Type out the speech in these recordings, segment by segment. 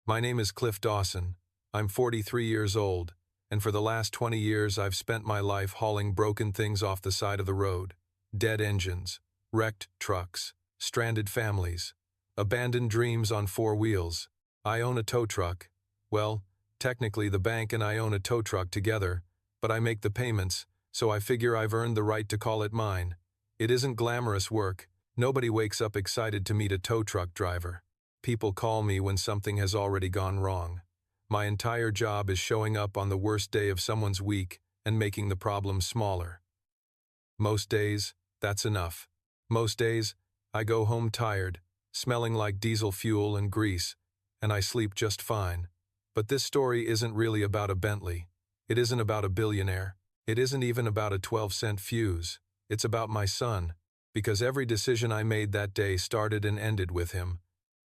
My name is Cliff Dawson. I'm 43 years old, and for the last 20 years I've spent my life hauling broken things off the side of the road. Dead engines, wrecked trucks, stranded families, abandoned dreams on four wheels. I own a tow truck. Well, technically the bank and I own a tow truck together, but I make the payments, so I figure I've earned the right to call it mine. It isn't glamorous work. Nobody wakes up excited to meet a tow truck driver. People call me when something has already gone wrong. My entire job is showing up on the worst day of someone's week and making the problem smaller. Most days, that's enough. Most days, I go home tired, smelling like diesel fuel and grease, and I sleep just fine. But this story isn't really about a Bentley. It isn't about a billionaire. It isn't even about a 12-cent fuse. It's about my son, because every decision I made that day started and ended with him.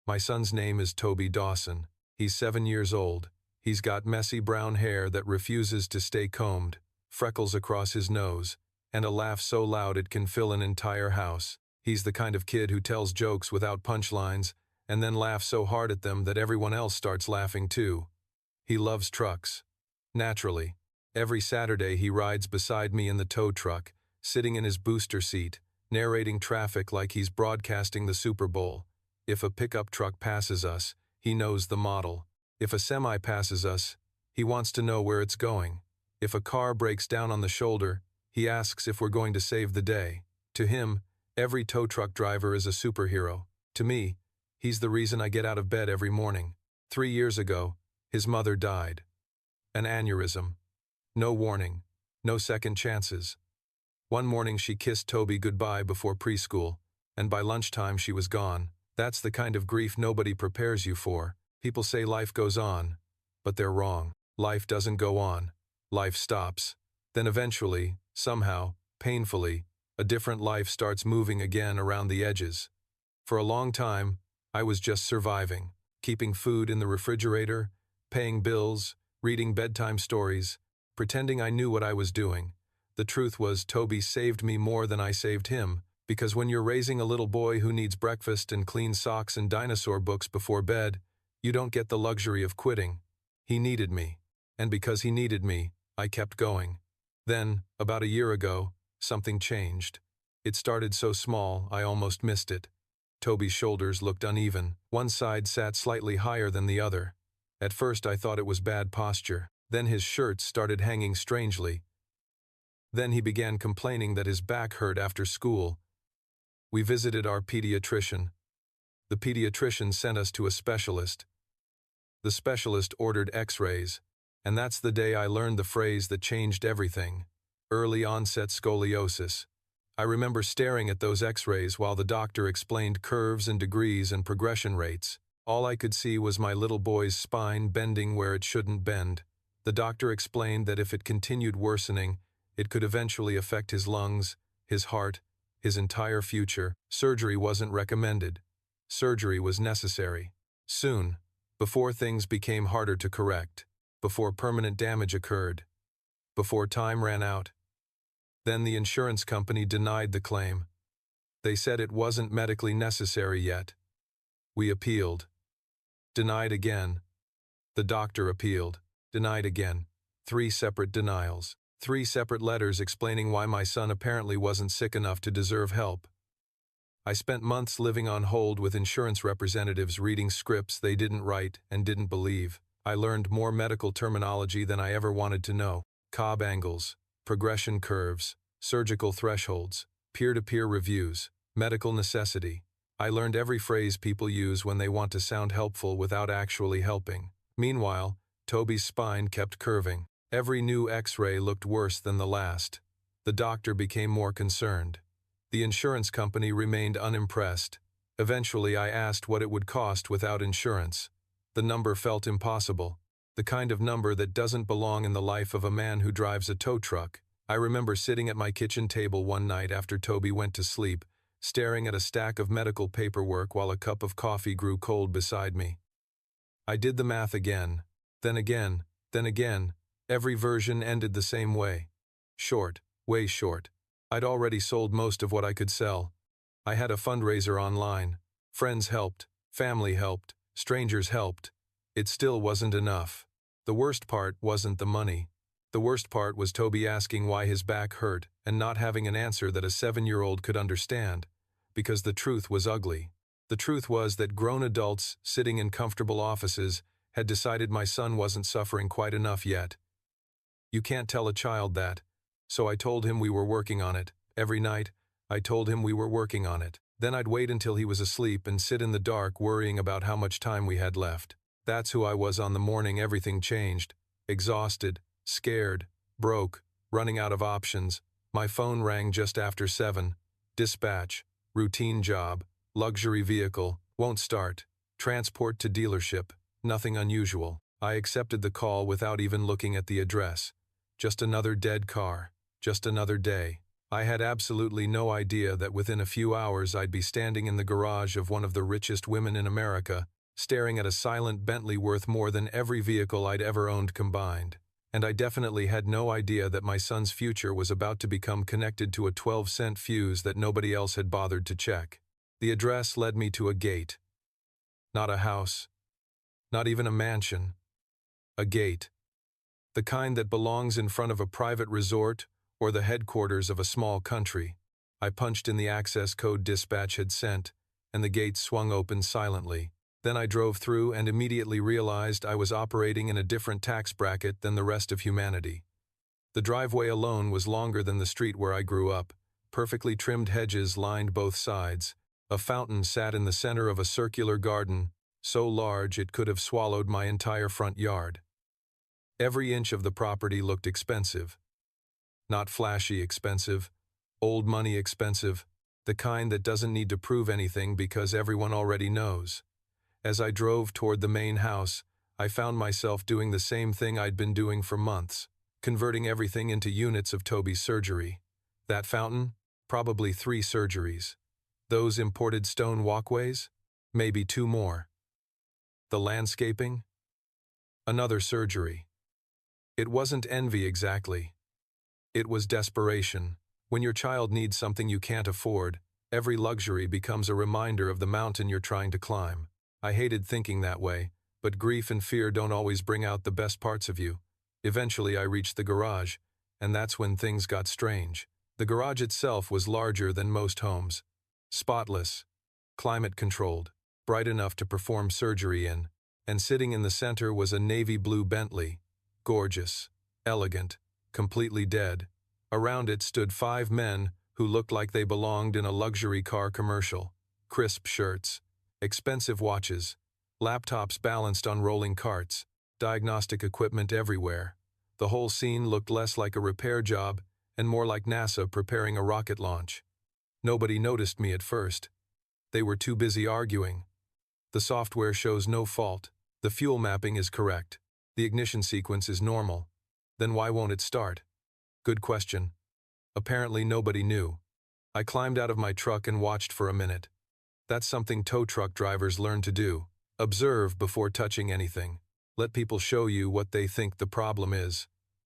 My son's name is Toby Dawson. He's 7 years old. He's got messy brown hair that refuses to stay combed, freckles across his nose, and a laugh so loud it can fill an entire house. He's the kind of kid who tells jokes without punchlines and then laughs so hard at them that everyone else starts laughing too. He loves trucks. Naturally, every Saturday he rides beside me in the tow truck, sitting in his booster seat, narrating traffic like he's broadcasting the Super Bowl. If a pickup truck passes us, he knows the model. If a semi passes us, he wants to know where it's going. If a car breaks down on the shoulder, he asks if we're going to save the day. To him, every tow truck driver is a superhero. To me, he's the reason I get out of bed every morning. 3 years ago, his mother died. An aneurysm. No warning. No second chances. One morning she kissed Toby goodbye before preschool, and by lunchtime she was gone. That's the kind of grief nobody prepares you for. People say life goes on, but they're wrong. Life doesn't go on. Life stops. Then eventually, somehow, painfully, a different life starts moving again around the edges. For a long time, I was just surviving, keeping food in the refrigerator, paying bills, reading bedtime stories, pretending I knew what I was doing. The truth was, Toby saved me more than I saved him, because when you're raising a little boy who needs breakfast and clean socks and dinosaur books before bed, you don't get the luxury of quitting. He needed me, and because he needed me, I kept going. Then, about a year ago, something changed. It started so small, I almost missed it. Toby's shoulders looked uneven. One side sat slightly higher than the other. At first I thought it was bad posture. Then his shirts started hanging strangely. Then he began complaining that his back hurt after school. We visited our pediatrician. The pediatrician sent us to a specialist. The specialist ordered x-rays, and that's the day I learned the phrase that changed everything: early onset scoliosis. I remember staring at those x-rays while the doctor explained curves and degrees and progression rates. All I could see was my little boy's spine bending where it shouldn't bend. The doctor explained that if it continued worsening, it could eventually affect his lungs, his heart, his entire future. Surgery wasn't recommended. Surgery was necessary. Soon, before things became harder to correct, before permanent damage occurred, before time ran out. Then the insurance company denied the claim. They said it wasn't medically necessary yet. We appealed. Denied again. The doctor appealed. Denied again. 3 separate denials. 3 separate letters explaining why my son apparently wasn't sick enough to deserve help. I spent months living on hold with insurance representatives reading scripts they didn't write and didn't believe. I learned more medical terminology than I ever wanted to know. Cobb angles, progression curves, surgical thresholds, peer-to-peer reviews, medical necessity. I learned every phrase people use when they want to sound helpful without actually helping. Meanwhile, Toby's spine kept curving. Every new x-ray looked worse than the last. The doctor became more concerned. The insurance company remained unimpressed. Eventually I asked what it would cost without insurance. The number felt impossible. The kind of number that doesn't belong in the life of a man who drives a tow truck. I remember sitting at my kitchen table one night after Toby went to sleep, staring at a stack of medical paperwork while a cup of coffee grew cold beside me. I did the math again, then again, then again. Every version ended the same way. Short, way short. I'd already sold most of what I could sell. I had a fundraiser online. Friends helped, family helped, strangers helped. It still wasn't enough. The worst part wasn't the money. The worst part was Toby asking why his back hurt and not having an answer that a 7-year-old could understand, because the truth was ugly. The truth was that grown adults sitting in comfortable offices had decided my son wasn't suffering quite enough yet. You can't tell a child that, so I told him we were working on it. Every night, I told him we were working on it. Then I'd wait until he was asleep and sit in the dark worrying about how much time we had left. That's who I was on the morning everything changed. Exhausted, scared, broke, running out of options. My phone rang just after 7. Dispatch, routine job, luxury vehicle, won't start, transport to dealership, nothing unusual. I accepted the call without even looking at the address. Just another dead car, just another day. I had absolutely no idea that within a few hours I'd be standing in the garage of one of the richest women in America, staring at a silent Bentley worth more than every vehicle I'd ever owned combined. And I definitely had no idea that my son's future was about to become connected to a 12-cent fuse that nobody else had bothered to check. The address led me to a gate. Not a house. Not even a mansion. A gate. The kind that belongs in front of a private resort or the headquarters of a small country. I punched in the access code dispatch had sent, and the gate swung open silently. Then I drove through and immediately realized I was operating in a different tax bracket than the rest of humanity. The driveway alone was longer than the street where I grew up. Perfectly trimmed hedges lined both sides. A fountain sat in the center of a circular garden, so large it could have swallowed my entire front yard. Every inch of the property looked expensive. Not flashy expensive, old money expensive, the kind that doesn't need to prove anything because everyone already knows. As I drove toward the main house, I found myself doing the same thing I'd been doing for months, converting everything into units of Toby's surgery. That fountain? Probably 3 surgeries. Those imported stone walkways? Maybe 2 more. The landscaping? Another surgery. It wasn't envy exactly. It was desperation. When your child needs something you can't afford, every luxury becomes a reminder of the mountain you're trying to climb. I hated thinking that way, but grief and fear don't always bring out the best parts of you. Eventually I reached the garage, and that's when things got strange. The garage itself was larger than most homes. Spotless, climate-controlled, bright enough to perform surgery in, and sitting in the center was a navy blue Bentley. Gorgeous, elegant, completely dead. Around it stood 5 men who looked like they belonged in a luxury car commercial. Crisp shirts, expensive watches, laptops balanced on rolling carts, diagnostic equipment everywhere. The whole scene looked less like a repair job and more like NASA preparing a rocket launch. Nobody noticed me at first. They were too busy arguing. The software shows no fault. The fuel mapping is correct. The ignition sequence is normal. Then why won't it start? Good question. Apparently nobody knew. I climbed out of my truck and watched for a minute. That's something tow truck drivers learn to do. Observe before touching anything. Let people show you what they think the problem is.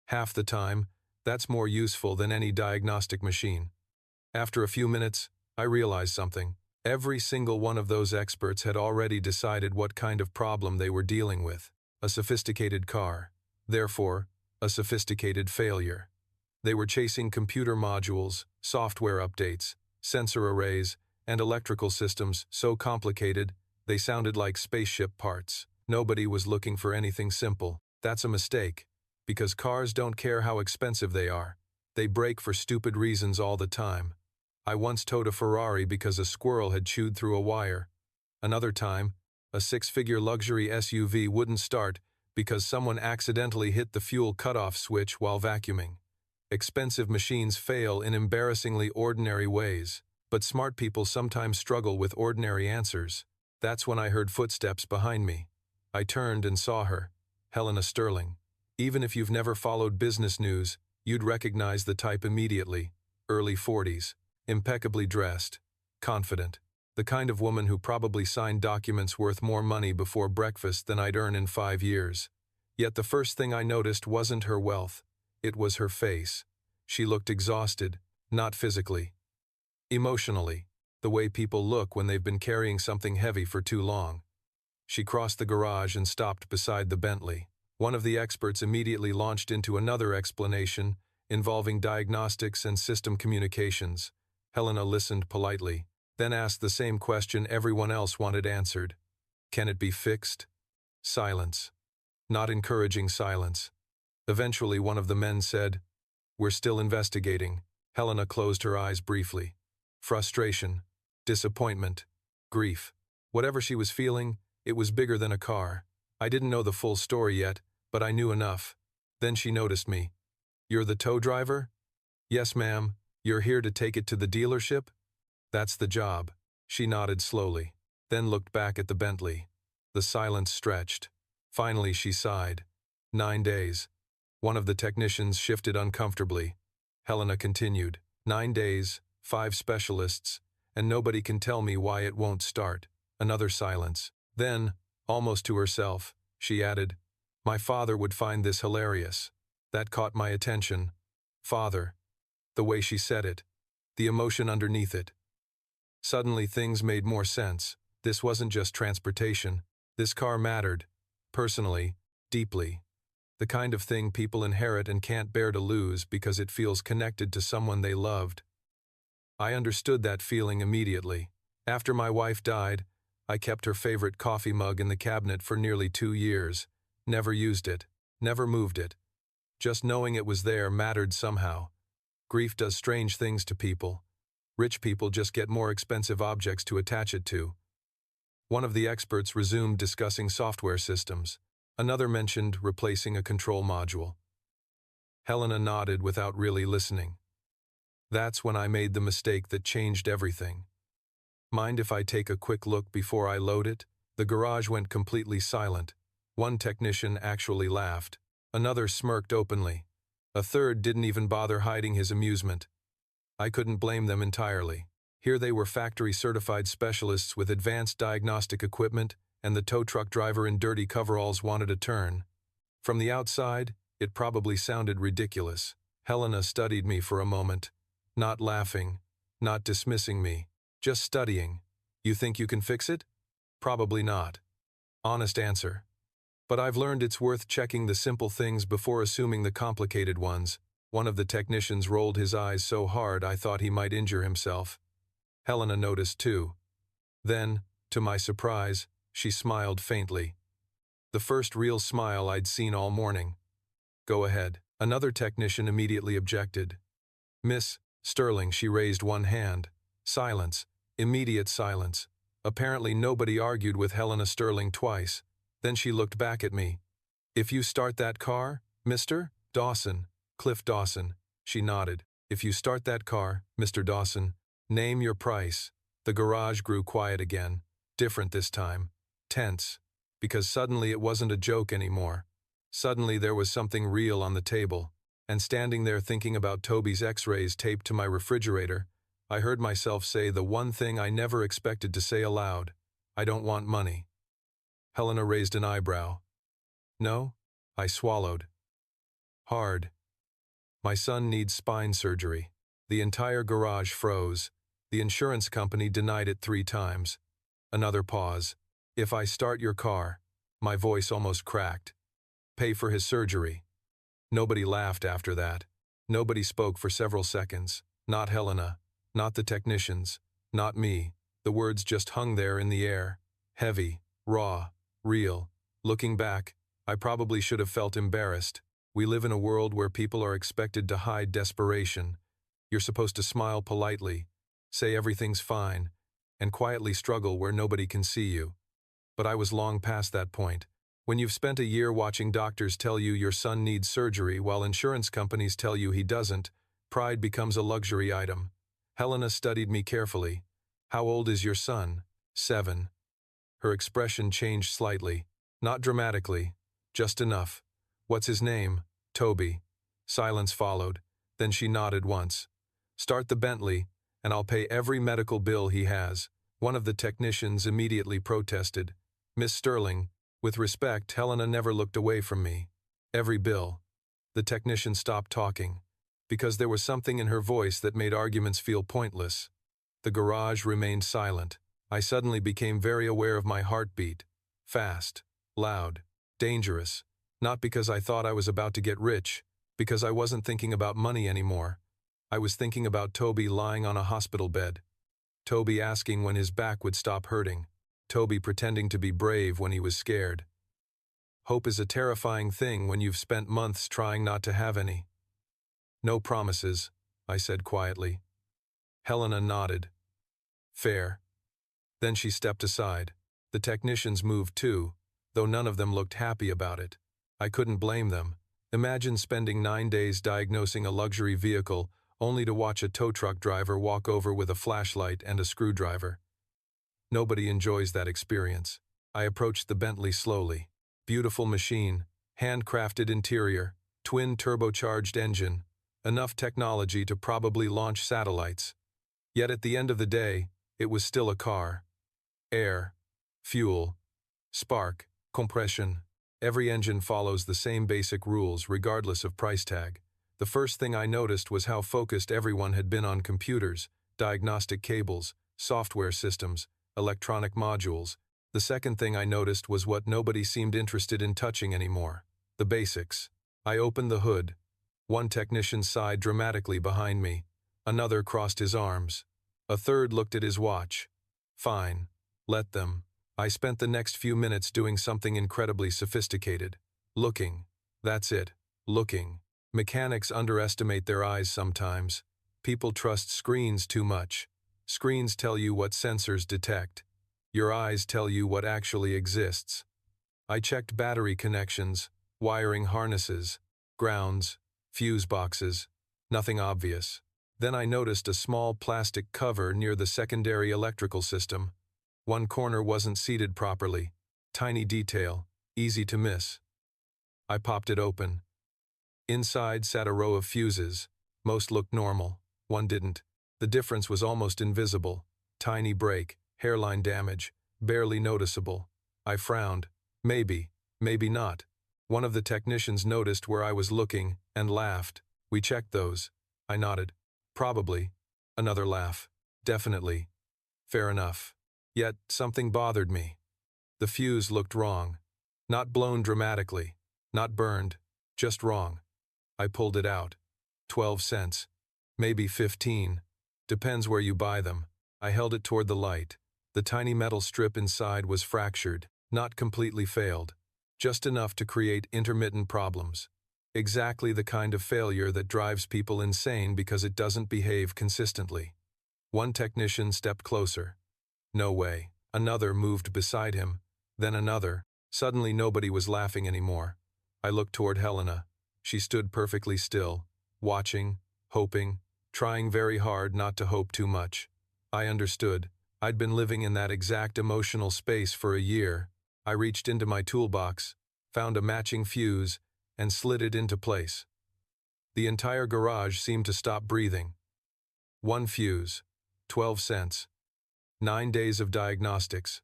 Half the time, that's more useful than any diagnostic machine. After a few minutes, I realized something. Every single one of those experts had already decided what kind of problem they were dealing with. A sophisticated car. Therefore, a sophisticated failure. They were chasing computer modules, software updates, sensor arrays, and electrical systems so complicated they sounded like spaceship parts. Nobody was looking for anything simple. That's a mistake, because cars don't care how expensive they are. They break for stupid reasons all the time. I once towed a Ferrari because a squirrel had chewed through a wire. Another time, a 6-figure luxury SUV wouldn't start because someone accidentally hit the fuel cutoff switch while vacuuming. Expensive machines fail in embarrassingly ordinary ways, but smart people sometimes struggle with ordinary answers. That's when I heard footsteps behind me. I turned and saw her, Helena Sterling. Even if you've never followed business news, you'd recognize the type immediately. Early 40s, impeccably dressed, confident. The kind of woman who probably signed documents worth more money before breakfast than I'd earn in 5 years. Yet the first thing I noticed wasn't her wealth. It was her face. She looked exhausted, not physically. Emotionally, the way people look when they've been carrying something heavy for too long. She crossed the garage and stopped beside the Bentley. One of the experts immediately launched into another explanation involving diagnostics and system communications. Helena listened politely, then asked the same question everyone else wanted answered. Can it be fixed? Silence. Not encouraging silence. Eventually, one of the men said, "We're still investigating." Helena closed her eyes briefly. Frustration, disappointment, grief. Whatever she was feeling, it was bigger than a car. I didn't know the full story yet, but I knew enough. Then she noticed me. "You're the tow driver?" "Yes, ma'am. You're here to take it to the dealership?" "That's the job." She nodded slowly, then looked back at the Bentley. The silence stretched. Finally, she sighed. 9 days. One of the technicians shifted uncomfortably. Helena continued. 9 days, 5 specialists, and nobody can tell me why it won't start. Another silence. Then, almost to herself, she added, "My father would find this hilarious." That caught my attention. Father. The way she said it. The emotion underneath it. Suddenly things made more sense. This wasn't just transportation. This car mattered. Personally, deeply. The kind of thing people inherit and can't bear to lose because it feels connected to someone they loved. I understood that feeling immediately. After my wife died, I kept her favorite coffee mug in the cabinet for nearly 2 years. Never used it. Never moved it. Just knowing it was there mattered somehow. Grief does strange things to people. Rich people just get more expensive objects to attach it to. One of the experts resumed discussing software systems. Another mentioned replacing a control module. Helena nodded without really listening. That's when I made the mistake that changed everything. "Mind if I take a quick look before I load it?" The garage went completely silent. One technician actually laughed. Another smirked openly. A third didn't even bother hiding his amusement. I couldn't blame them entirely. Here they were, factory-certified specialists with advanced diagnostic equipment, and the tow truck driver in dirty coveralls wanted a turn. From the outside, it probably sounded ridiculous. Helena studied me for a moment. Not laughing, not dismissing me, just studying. "You think you can fix it?" "Probably not." Honest answer. But I've learned it's worth checking the simple things before assuming the complicated ones. One of the technicians rolled his eyes so hard I thought he might injure himself. Helena noticed too. Then, to my surprise, she smiled faintly. The first real smile I'd seen all morning. "Go ahead." Another technician immediately objected. "Miss Sterling," she raised one hand. Silence. Immediate silence. Apparently nobody argued with Helena Sterling twice. Then she looked back at me. "If you start that car, Mr. Dawson." "Cliff Dawson." She nodded. "If you start that car, Mr. Dawson, name your price." The garage grew quiet again. Different this time. Tense. Because suddenly it wasn't a joke anymore. Suddenly there was something real on the table. And standing there thinking about Toby's x-rays taped to my refrigerator, I heard myself say the one thing I never expected to say aloud. "I don't want money." Helena raised an eyebrow. "No?" I swallowed. Hard. "My son needs spine surgery." The entire garage froze. The insurance company denied it 3 times. Another pause. "If I start your car," my voice almost cracked, "pay for his surgery." Nobody laughed after that. Nobody spoke for several seconds. Not Helena. Not the technicians. Not me. The words just hung there in the air. Heavy. Raw. Real. Looking back, I probably should have felt embarrassed. We live in a world where people are expected to hide desperation. You're supposed to smile politely, say everything's fine, and quietly struggle where nobody can see you. But I was long past that point. When you've spent a year watching doctors tell you your son needs surgery while insurance companies tell you he doesn't, pride becomes a luxury item. Helena studied me carefully. "How old is your son?" 7. Her expression changed slightly. Not dramatically. Just enough. "What's his name?" "Toby." Silence followed. Then she nodded once. "Start the Bentley, and I'll pay every medical bill he has." One of the technicians immediately protested. "Miss Sterling." With respect, Helena never looked away from me. "Every bill." The technician stopped talking, because there was something in her voice that made arguments feel pointless. The garage remained silent. I suddenly became very aware of my heartbeat. Fast, loud, dangerous. Not because I thought I was about to get rich, because I wasn't thinking about money anymore. I was thinking about Toby lying on a hospital bed. Toby asking when his back would stop hurting. Toby pretending to be brave when he was scared. Hope is a terrifying thing when you've spent months trying not to have any. No promises, I said quietly. Helena nodded. Fair. Then she stepped aside. The technicians moved too, though none of them looked happy about it. I couldn't blame them. Imagine spending 9 days diagnosing a luxury vehicle only to watch a tow truck driver walk over with a flashlight and a screwdriver. Nobody enjoys that experience. I approached the Bentley slowly. Beautiful machine, handcrafted interior, twin turbocharged engine, enough technology to probably launch satellites. Yet at the end of the day, it was still a car. Air, fuel, spark, compression. Every engine follows the same basic rules regardless of price tag. The first thing I noticed was how focused everyone had been on computers, diagnostic cables, software systems, electronic modules. The second thing I noticed was what nobody seemed interested in touching anymore. The basics. I opened the hood. One technician sighed dramatically behind me. Another crossed his arms. A third looked at his watch. Fine. Let them. I spent the next few minutes doing something incredibly sophisticated. Looking. That's it. Looking. Mechanics underestimate their eyes sometimes. People trust screens too much. Screens tell you what sensors detect. Your eyes tell you what actually exists. I checked battery connections, wiring harnesses, grounds, fuse boxes. Nothing obvious. Then I noticed a small plastic cover near the secondary electrical system. One corner wasn't seated properly. Tiny detail, easy to miss. I popped it open. Inside sat a row of fuses. Most looked normal. One didn't. The difference was almost invisible. Tiny break, hairline damage, barely noticeable. I frowned. Maybe, maybe not. One of the technicians noticed where I was looking and laughed. We checked those. I nodded. Probably. Another laugh. Definitely. Fair enough. Yet something bothered me. The fuse looked wrong. Not blown dramatically. Not burned. Just wrong. I pulled it out. 12 cents. Maybe 15. Depends where you buy them. I held it toward the light. The tiny metal strip inside was fractured, not completely failed. Just enough to create intermittent problems. Exactly the kind of failure that drives people insane because it doesn't behave consistently. One technician stepped closer. No way. Another moved beside him. Then another. Suddenly nobody was laughing anymore. I looked toward Helena. She stood perfectly still, watching, hoping, trying very hard not to hope too much. I understood. I'd been living in that exact emotional space for a year. I reached into my toolbox, found a matching fuse, and slid it into place. The entire garage seemed to stop breathing. One fuse, 12 cents. 9 days of diagnostics,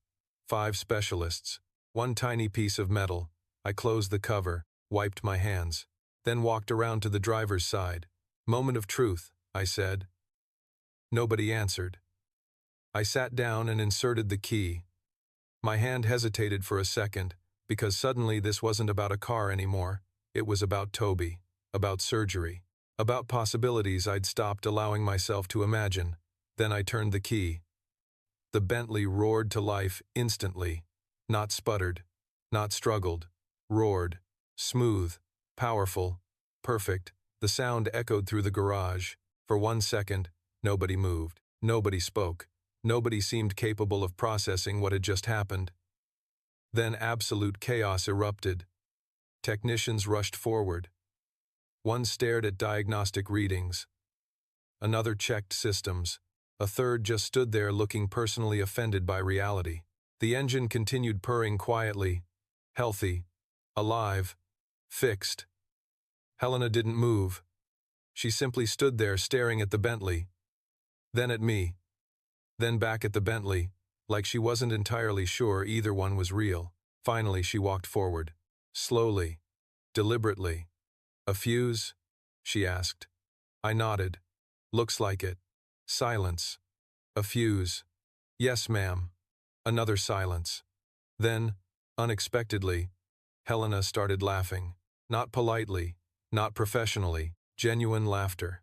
5 specialists, one tiny piece of metal. I closed the cover, wiped my hands, then walked around to the driver's side. Moment of truth, I said. Nobody answered. I sat down and inserted the key. My hand hesitated for a second, because suddenly this wasn't about a car anymore. It was about Toby, about surgery, about possibilities I'd stopped allowing myself to imagine. Then I turned the key. The Bentley roared to life instantly. Not sputtered, not struggled. Roared. Smooth, powerful, perfect. The sound echoed through the garage. For 1 second, nobody moved. Nobody spoke. Nobody seemed capable of processing what had just happened. Then absolute chaos erupted. Technicians rushed forward. One stared at diagnostic readings. Another checked systems. A third just stood there looking personally offended by reality. The engine continued purring quietly, healthy, alive, fixed. Helena didn't move. She simply stood there staring at the Bentley, then at me, then back at the Bentley, like she wasn't entirely sure either one was real. Finally, she walked forward. Slowly, deliberately. "A fuse?" she asked. I nodded. "Looks like it." Silence. "A fuse." "Yes, ma'am." Another silence. Then, Unexpectedly, Helena started laughing. Not politely, not professionally, genuine laughter.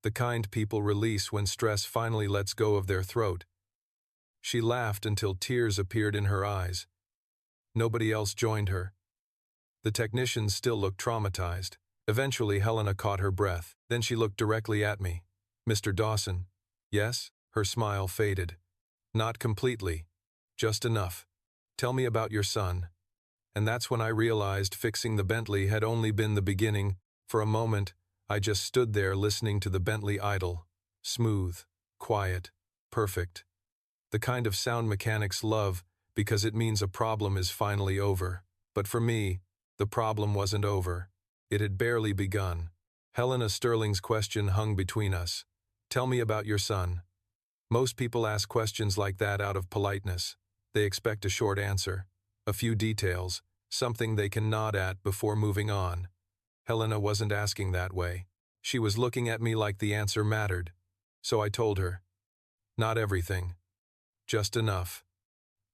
The kind people release when stress finally lets go of their throat. She laughed until tears appeared in her eyes. Nobody else joined her. The technicians still looked traumatized. Eventually, Helena caught her breath. Then she looked directly at me. "Mr. Dawson." "Yes?" Her smile faded. "Not completely. Just enough. Tell me about your son." And that's when I realized fixing the Bentley had only been the beginning. For a moment, I just stood there listening to the Bentley idle. Smooth, quiet, perfect. The kind of sound mechanics love because it means a problem is finally over. But for me, the problem wasn't over. It had barely begun. Helena Sterling's question hung between us. "Tell me about your son." Most people ask questions like that out of politeness. They expect a short answer, a few details, something they can nod at before moving on. Helena wasn't asking that way. She was looking at me like the answer mattered. So I told her. Not everything. Just enough.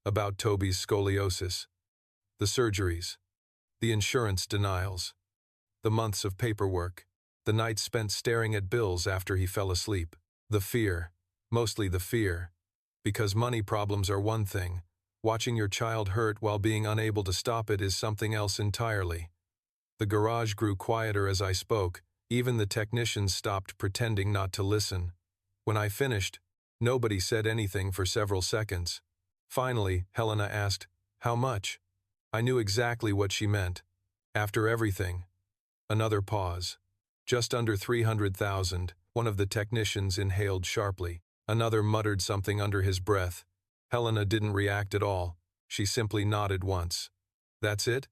About Toby's scoliosis. The surgeries. The insurance denials. The months of paperwork. The nights spent staring at bills after he fell asleep. The fear. Mostly the fear. Because money problems are one thing. Watching your child hurt while being unable to stop it is something else entirely. The garage grew quieter as I spoke. Even the technicians stopped pretending not to listen. When I finished, nobody said anything for several seconds. Finally, Helena asked, "How much?" I knew exactly what she meant. After everything. Another pause. "Just under 300,000, one of the technicians inhaled sharply. Another muttered something under his breath. Helena didn't react at all. She simply nodded once. "That's it?"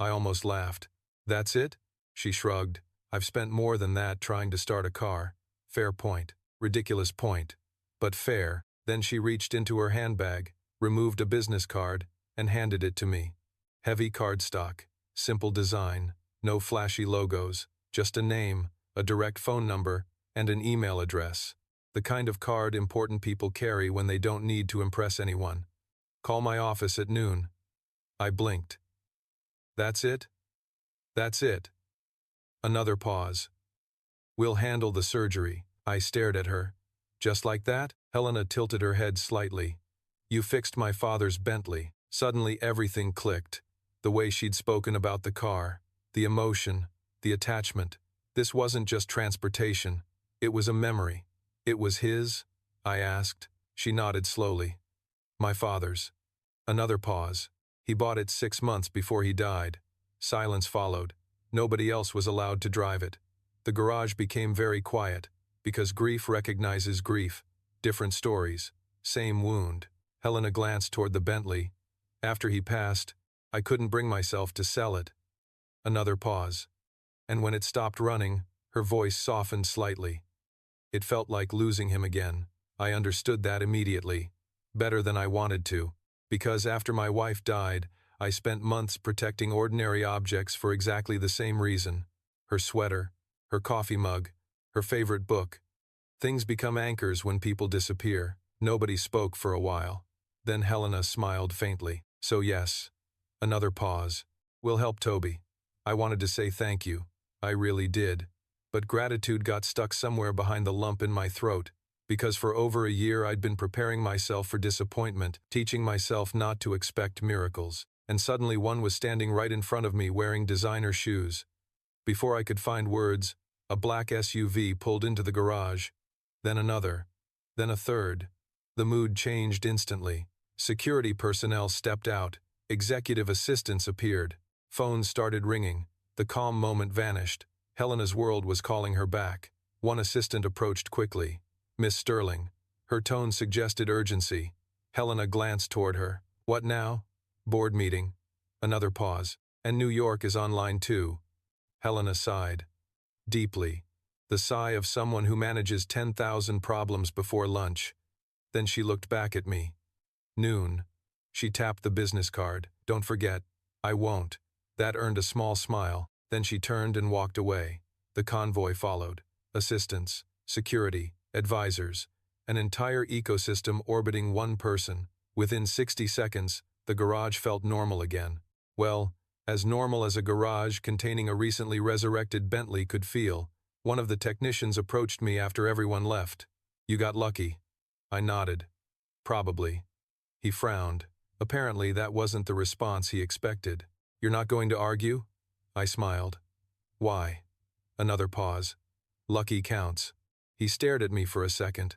I almost laughed. "That's it?" She shrugged. "I've spent more than that trying to start a car." Fair point. Ridiculous point. But fair. Then she reached into her handbag, removed a business card, and handed it to me. Heavy cardstock. Simple design. No flashy logos. Just a name, a direct phone number, and an email address. The kind of card important people carry when they don't need to impress anyone. "Call my office at noon." I blinked. "That's it?" "That's it." Another pause. "We'll handle the surgery." I stared at her. "Just like that?" Helena tilted her head slightly. "You fixed my father's Bentley." Suddenly everything clicked. The way she'd spoken about the car, the emotion, the attachment. This wasn't just transportation. It was a memory. "It was his?" I asked. She nodded slowly. "My father's." Another pause. "He bought it 6 months before he died." Silence followed. Nobody else was allowed to drive it. The garage became very quiet, because grief recognizes grief. Different stories. Same wound. Helena glanced toward the Bentley. "After he passed, I couldn't bring myself to sell it." Another pause. And when it stopped running, her voice softened slightly. It felt like losing him again. I understood that immediately. Better than I wanted to. Because after my wife died, I spent months protecting ordinary objects for exactly the same reason. Her sweater, her coffee mug, her favorite book. Things become anchors when people disappear. Nobody spoke for a while. Then Helena smiled faintly. "So yes." Another pause. "We'll help Toby." I wanted to say thank you. I really did. But gratitude got stuck somewhere behind the lump in my throat, because for over a year I'd been preparing myself for disappointment, teaching myself not to expect miracles, and suddenly one was standing right in front of me wearing designer shoes. Before I could find words, a black SUV pulled into the garage, then another, then a third. The mood changed instantly. Security personnel stepped out, executive assistants appeared, phones started ringing, the calm moment vanished. Helena's world was calling her back. One assistant approached quickly. "Miss Sterling." Her tone suggested urgency. Helena glanced toward her. "What now?" "Board meeting." Another pause. "And New York is online too." Helena sighed. Deeply. The sigh of someone who manages 10,000 problems before lunch. Then she looked back at me. "Noon." She tapped the business card. "Don't forget." "I won't." That earned a small smile. Then she turned and walked away. The convoy followed. Assistants, security, advisors, an entire ecosystem orbiting one person. Within 60 seconds, The garage felt normal again. Well, as normal as a garage containing a recently resurrected Bentley could feel. One of the technicians approached me after everyone left. "You got lucky." I nodded. "Probably." He frowned. Apparently that wasn't the response he expected. "You're not going to argue?" I smiled. "Why?" Another pause. "Lucky counts." He stared at me for a second,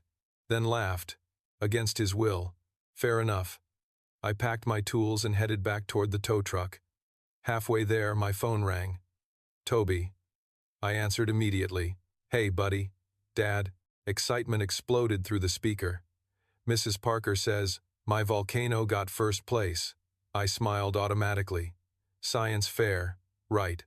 then laughed. Against his will. "Fair enough." I packed my tools and headed back toward the tow truck. Halfway there, my phone rang. "Toby." I answered immediately. "Hey, buddy." "Dad." Excitement exploded through the speaker. "Mrs. Parker says, my volcano got first place." I smiled automatically. "Science fair, right."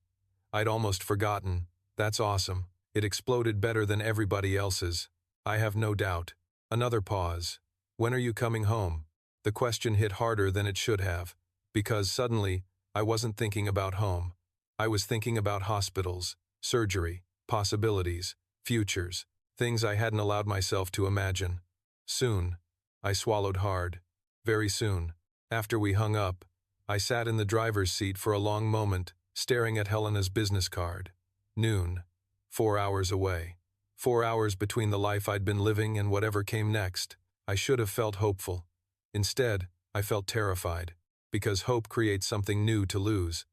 I'd almost forgotten. "That's awesome. It exploded better than everybody else's." "I have no doubt." Another pause. "When are you coming home?" The question hit harder than it should have, because suddenly, I wasn't thinking about home. I was thinking about hospitals, surgery, possibilities, futures, things I hadn't allowed myself to imagine. Soon. I swallowed hard. Very soon. After we hung up, I sat in the driver's seat for a long moment, staring at Helena's business card. Noon. 4 hours away. 4 hours between the life I'd been living and whatever came next. I should have felt hopeful. Instead, I felt terrified, because hope creates something new to lose.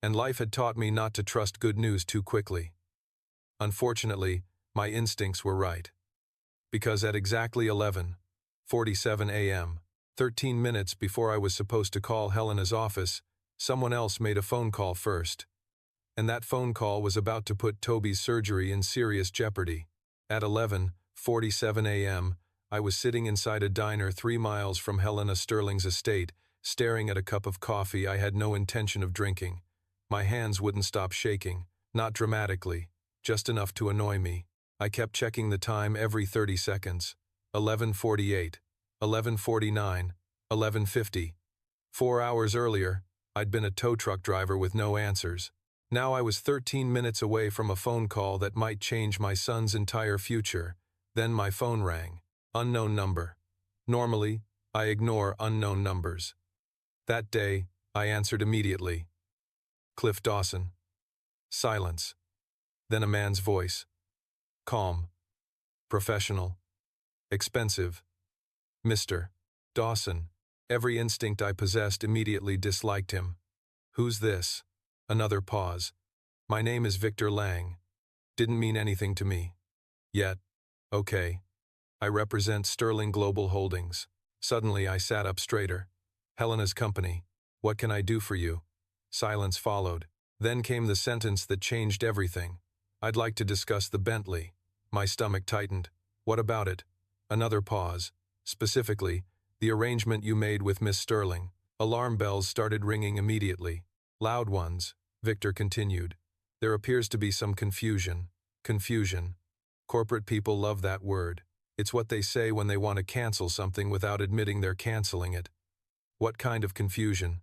And life had taught me not to trust good news too quickly. Unfortunately, my instincts were right. Because at exactly 11:47 a.m., 13 minutes before I was supposed to call Helena's office, someone else made a phone call first. And that phone call was about to put Toby's surgery in serious jeopardy. At 11:47 a.m., I was sitting inside a diner 3 miles from Helena Sterling's estate, staring at a cup of coffee I had no intention of drinking. My hands wouldn't stop shaking, not dramatically, just enough to annoy me. I kept checking the time every 30 seconds. 11:48, 11:49, 11:50. 4 hours earlier, I'd been a tow truck driver with no answers. Now I was 13 minutes away from a phone call that might change my son's entire future. Then my phone rang. Unknown number. Normally, I ignore unknown numbers. That day, I answered immediately. Cliff Dawson. Silence. Then a man's voice. Calm. Professional. Expensive. Mr. Dawson. Every instinct I possessed immediately disliked him. "Who's this?" Another pause. "My name is Victor Lang." Didn't mean anything to me. Yet, okay. I represent Sterling Global Holdings. Suddenly I sat up straighter. "Helena's company. What can I do for you?" Silence followed. Then came the sentence that changed everything. "I'd like to discuss the Bentley." My stomach tightened. "What about it?" Another pause. "Specifically, the arrangement you made with Miss Sterling." Alarm bells started ringing immediately. Loud ones. Victor continued. "There appears to be some confusion." Confusion. Corporate people love that word. It's what they say when they want to cancel something without admitting they're canceling it. "What kind of confusion?"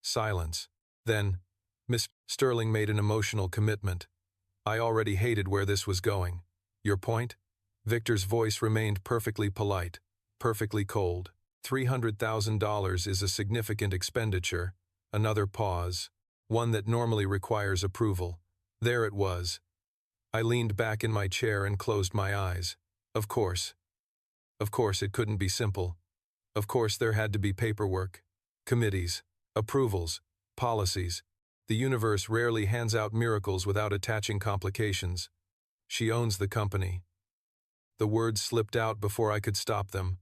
Silence. Then, Miss Sterling made an emotional commitment. I already hated where this was going. "Your point?" Victor's voice remained perfectly polite, perfectly cold. $300,000 is a significant expenditure. Another pause. One that normally requires approval. There it was. I leaned back in my chair and closed my eyes. Of course. Of course it couldn't be simple. Of course there had to be paperwork. Committees. Approvals. Policies. The universe rarely hands out miracles without attaching complications. "She owns the company." The words slipped out before I could stop them.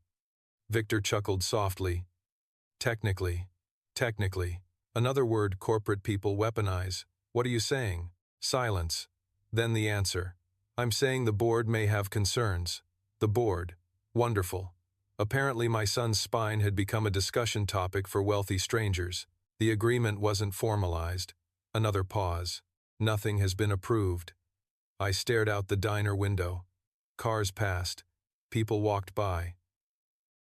Victor chuckled softly. Technically. Another word corporate people weaponize. "What are you saying?" Silence. Then the answer. "I'm saying the board may have concerns." The board. Wonderful. Apparently my son's spine had become a discussion topic for wealthy strangers. The agreement wasn't formalized. Another pause. "Nothing has been approved." I stared out the diner window. Cars passed. People walked by.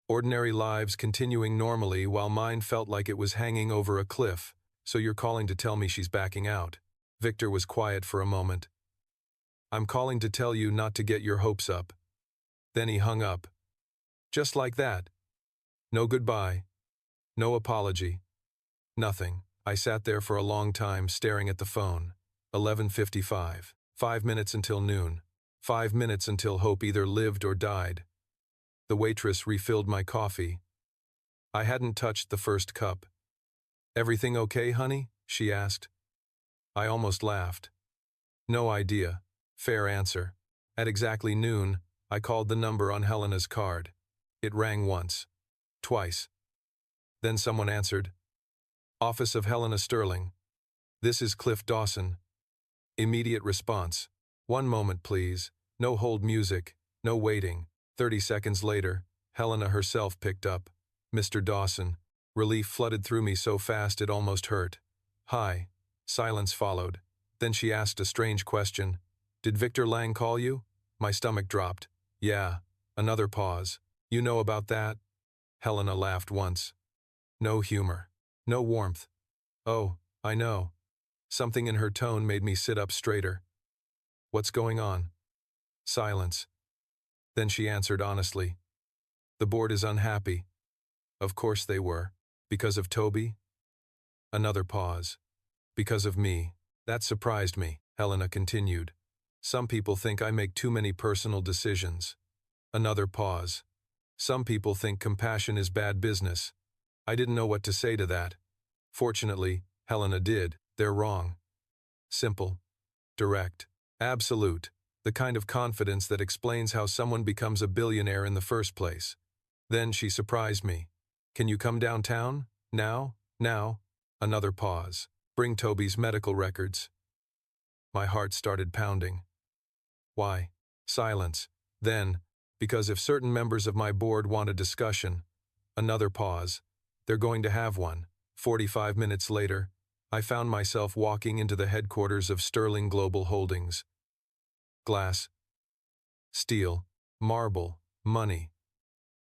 Ordinary lives continuing normally while mine felt like it was hanging over a cliff. "So you're calling to tell me she's backing out?" Victor was quiet for a moment. "I'm calling to tell you not to get your hopes up." Then he hung up. Just like that. No goodbye. No apology. Nothing. I sat there for a long time staring at the phone. 11:55. 5 minutes until noon. 5 minutes until hope either lived or died. The waitress refilled my coffee. I hadn't touched the first cup. "Everything okay, honey?" she asked. I almost laughed. No idea. Fair answer. At exactly noon, I called the number on Helena's card. It rang once. Twice. Then someone answered. "Office of Helena Sterling. This is Cliff Dawson." Immediate response. "One moment, please. No hold music. No waiting." 30 seconds later, Helena herself picked up. "Mr. Dawson." Relief flooded through me so fast it almost hurt. "Hi." Silence followed. Then she asked a strange question. "Did Victor Lang call you?" My stomach dropped. "Yeah." Another pause. "You know about that?" Helena laughed once. No humor. No warmth. "Oh, I know." Something in her tone made me sit up straighter. "What's going on?" Silence. Then she answered honestly. "The board is unhappy." Of course they were. Because of Toby? Another pause. "Because of me." That surprised me, Helena continued. "Some people think I make too many personal decisions." Another pause. "Some people think compassion is bad business." I didn't know what to say to that. Fortunately, Helena did. "They're wrong." Simple. Direct. Absolute. The kind of confidence that explains how someone becomes a billionaire in the first place. Then she surprised me. "Can you come downtown? Now? Now?" Another pause. "Bring Toby's medical records." My heart started pounding. Why? Silence. Then, because if certain members of my board want a discussion. Another pause. "They're going to have one." 45 minutes later, I found myself walking into the headquarters of Sterling Global Holdings. Glass. Steel. Marble. Money.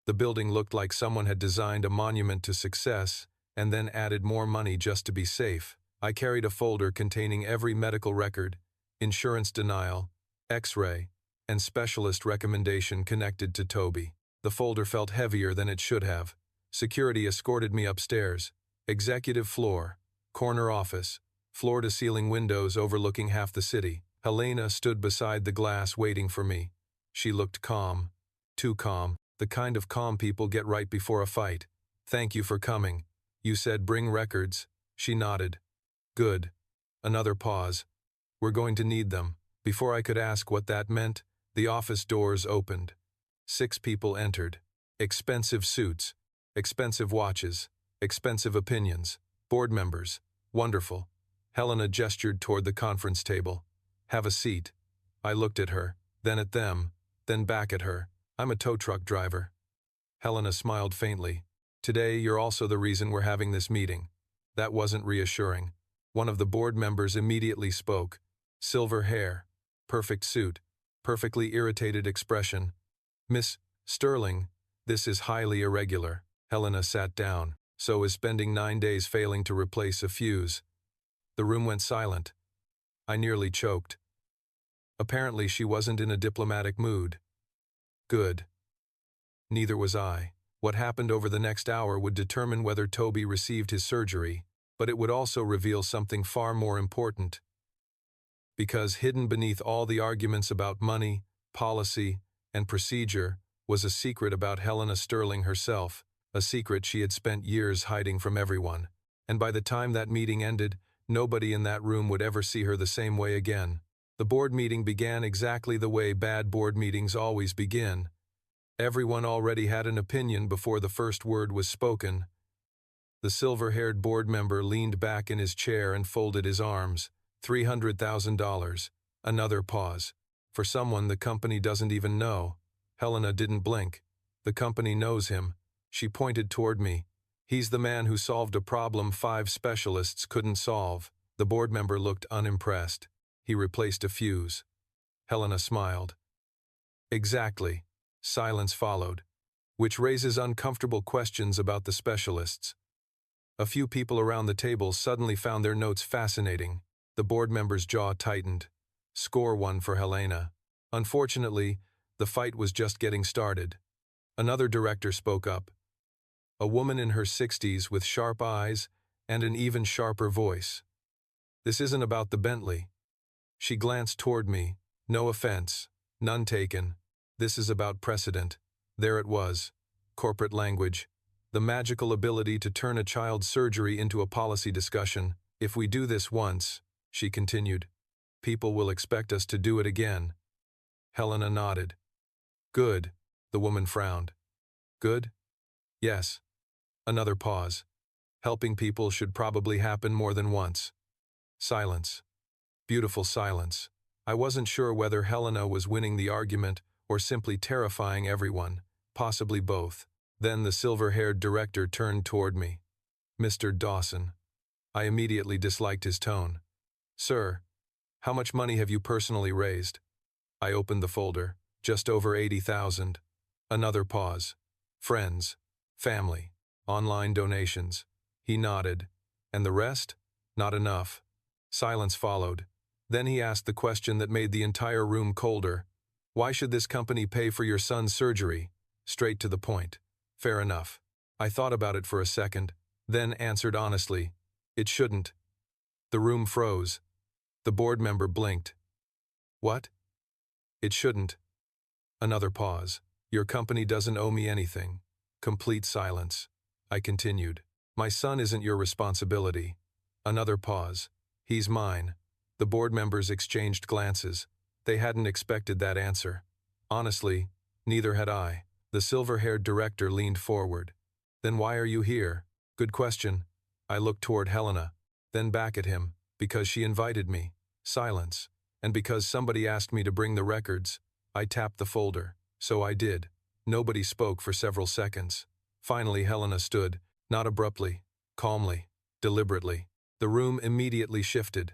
The building looked like someone had designed a monument to success and then added more money just to be safe. I carried a folder containing every medical record, insurance denial, X-ray, and specialist recommendation connected to Toby. The folder felt heavier than it should have. Security escorted me upstairs. Executive floor, corner office, floor-to-ceiling windows overlooking half the city. Helena stood beside the glass waiting for me. She looked calm. Too calm. The kind of calm people get right before a fight. "Thank you for coming. You said bring records." She nodded. "Good." Another pause. "We're going to need them." Before I could ask what that meant, the office doors opened. 6 people entered. Expensive suits. Expensive watches. Expensive opinions. Board members. Wonderful. Helena gestured toward the conference table. "Have a seat." I looked at her, then at them, then back at her. "I'm a tow truck driver." Helena smiled faintly. "Today you're also the reason we're having this meeting." That wasn't reassuring. One of the board members immediately spoke. Silver hair. Perfect suit. Perfectly irritated expression. "Miss Sterling, this is highly irregular." Helena sat down. "So is spending 9 days failing to replace a fuse." The room went silent. I nearly choked. Apparently she wasn't in a diplomatic mood. Good. Neither was I. What happened over the next hour would determine whether Toby received his surgery, but it would also reveal something far more important. Because hidden beneath all the arguments about money, policy, and procedure was a secret about Helena Sterling herself, a secret she had spent years hiding from everyone. And by the time that meeting ended, nobody in that room would ever see her the same way again. The board meeting began exactly the way bad board meetings always begin. Everyone already had an opinion before the first word was spoken. The silver-haired board member leaned back in his chair and folded his arms. $300,000. Another pause. For someone the company doesn't even know. Helena didn't blink. "The company knows him." She pointed toward me. "He's the man who solved a problem 5 specialists couldn't solve." The board member looked unimpressed. "He replaced a fuse." Helena smiled. "Exactly." Silence followed, which raises uncomfortable questions about the specialists. A few people around the table suddenly found their notes fascinating. The board member's jaw tightened. Score 1 for Helena. Unfortunately, the fight was just getting started. Another director spoke up. A woman in her 60s with sharp eyes and an even sharper voice. This isn't about the Bentley. She glanced toward me. No offense. None taken. This is about precedent. There it was. Corporate language. The magical ability to turn a child's surgery into a policy discussion. If we do this once, she continued, people will expect us to do it again. Helena nodded. Good. The woman frowned. Good? Yes. Another pause. Helping people should probably happen more than once. Silence. Beautiful silence. I wasn't sure whether Helena was winning the argument or simply terrifying everyone, possibly both. Then the silver-haired director turned toward me. Mr. Dawson. I immediately disliked his tone. Sir, how much money have you personally raised? I opened the folder. Just over 80,000. Another pause. Friends. Family. Online donations. He nodded. And the rest? Not enough. Silence followed. Then he asked the question that made the entire room colder. Why should this company pay for your son's surgery? Straight to the point. Fair enough. I thought about it for a second, then answered honestly. It shouldn't. The room froze. The board member blinked. What? It shouldn't. Another pause. Your company doesn't owe me anything. Complete silence. I continued. My son isn't your responsibility. Another pause. He's mine. The board members exchanged glances. They hadn't expected that answer. Honestly, neither had I. The silver-haired director leaned forward. Then why are you here? Good question. I looked toward Helena, then back at him, because she invited me. Silence. And because somebody asked me to bring the records, I tapped the folder. So I did. Nobody spoke for several seconds. Finally, Helena stood, not abruptly, calmly, deliberately. The room immediately shifted.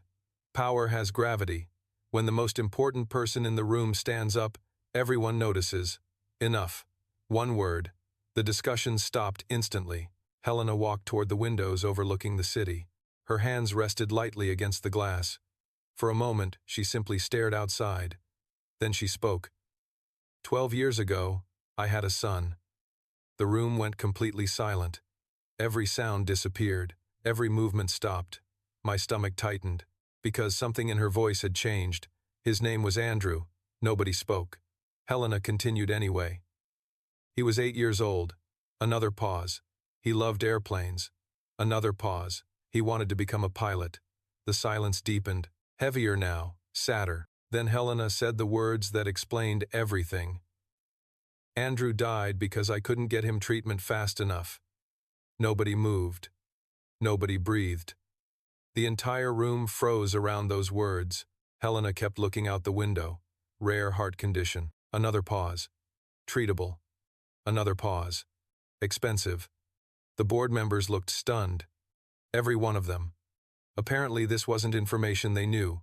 Power has gravity. When the most important person in the room stands up, everyone notices. Enough. One word. The discussion stopped instantly. Helena walked toward the windows overlooking the city. Her hands rested lightly against the glass. For a moment, she simply stared outside. Then she spoke. 12 years ago, I had a son. The room went completely silent. Every sound disappeared. Every movement stopped. My stomach tightened, because something in her voice had changed. His name was Andrew. Nobody spoke. Helena continued anyway. He was 8 years old. Another pause. He loved airplanes. Another pause. He wanted to become a pilot. The silence deepened. Heavier now, sadder. Then Helena said the words that explained everything. Andrew died because I couldn't get him treatment fast enough. Nobody moved. Nobody breathed. The entire room froze around those words. Helena kept looking out the window. Rare heart condition. Another pause. Treatable. Another pause. Expensive. The board members looked stunned. Every one of them. Apparently this wasn't information they knew.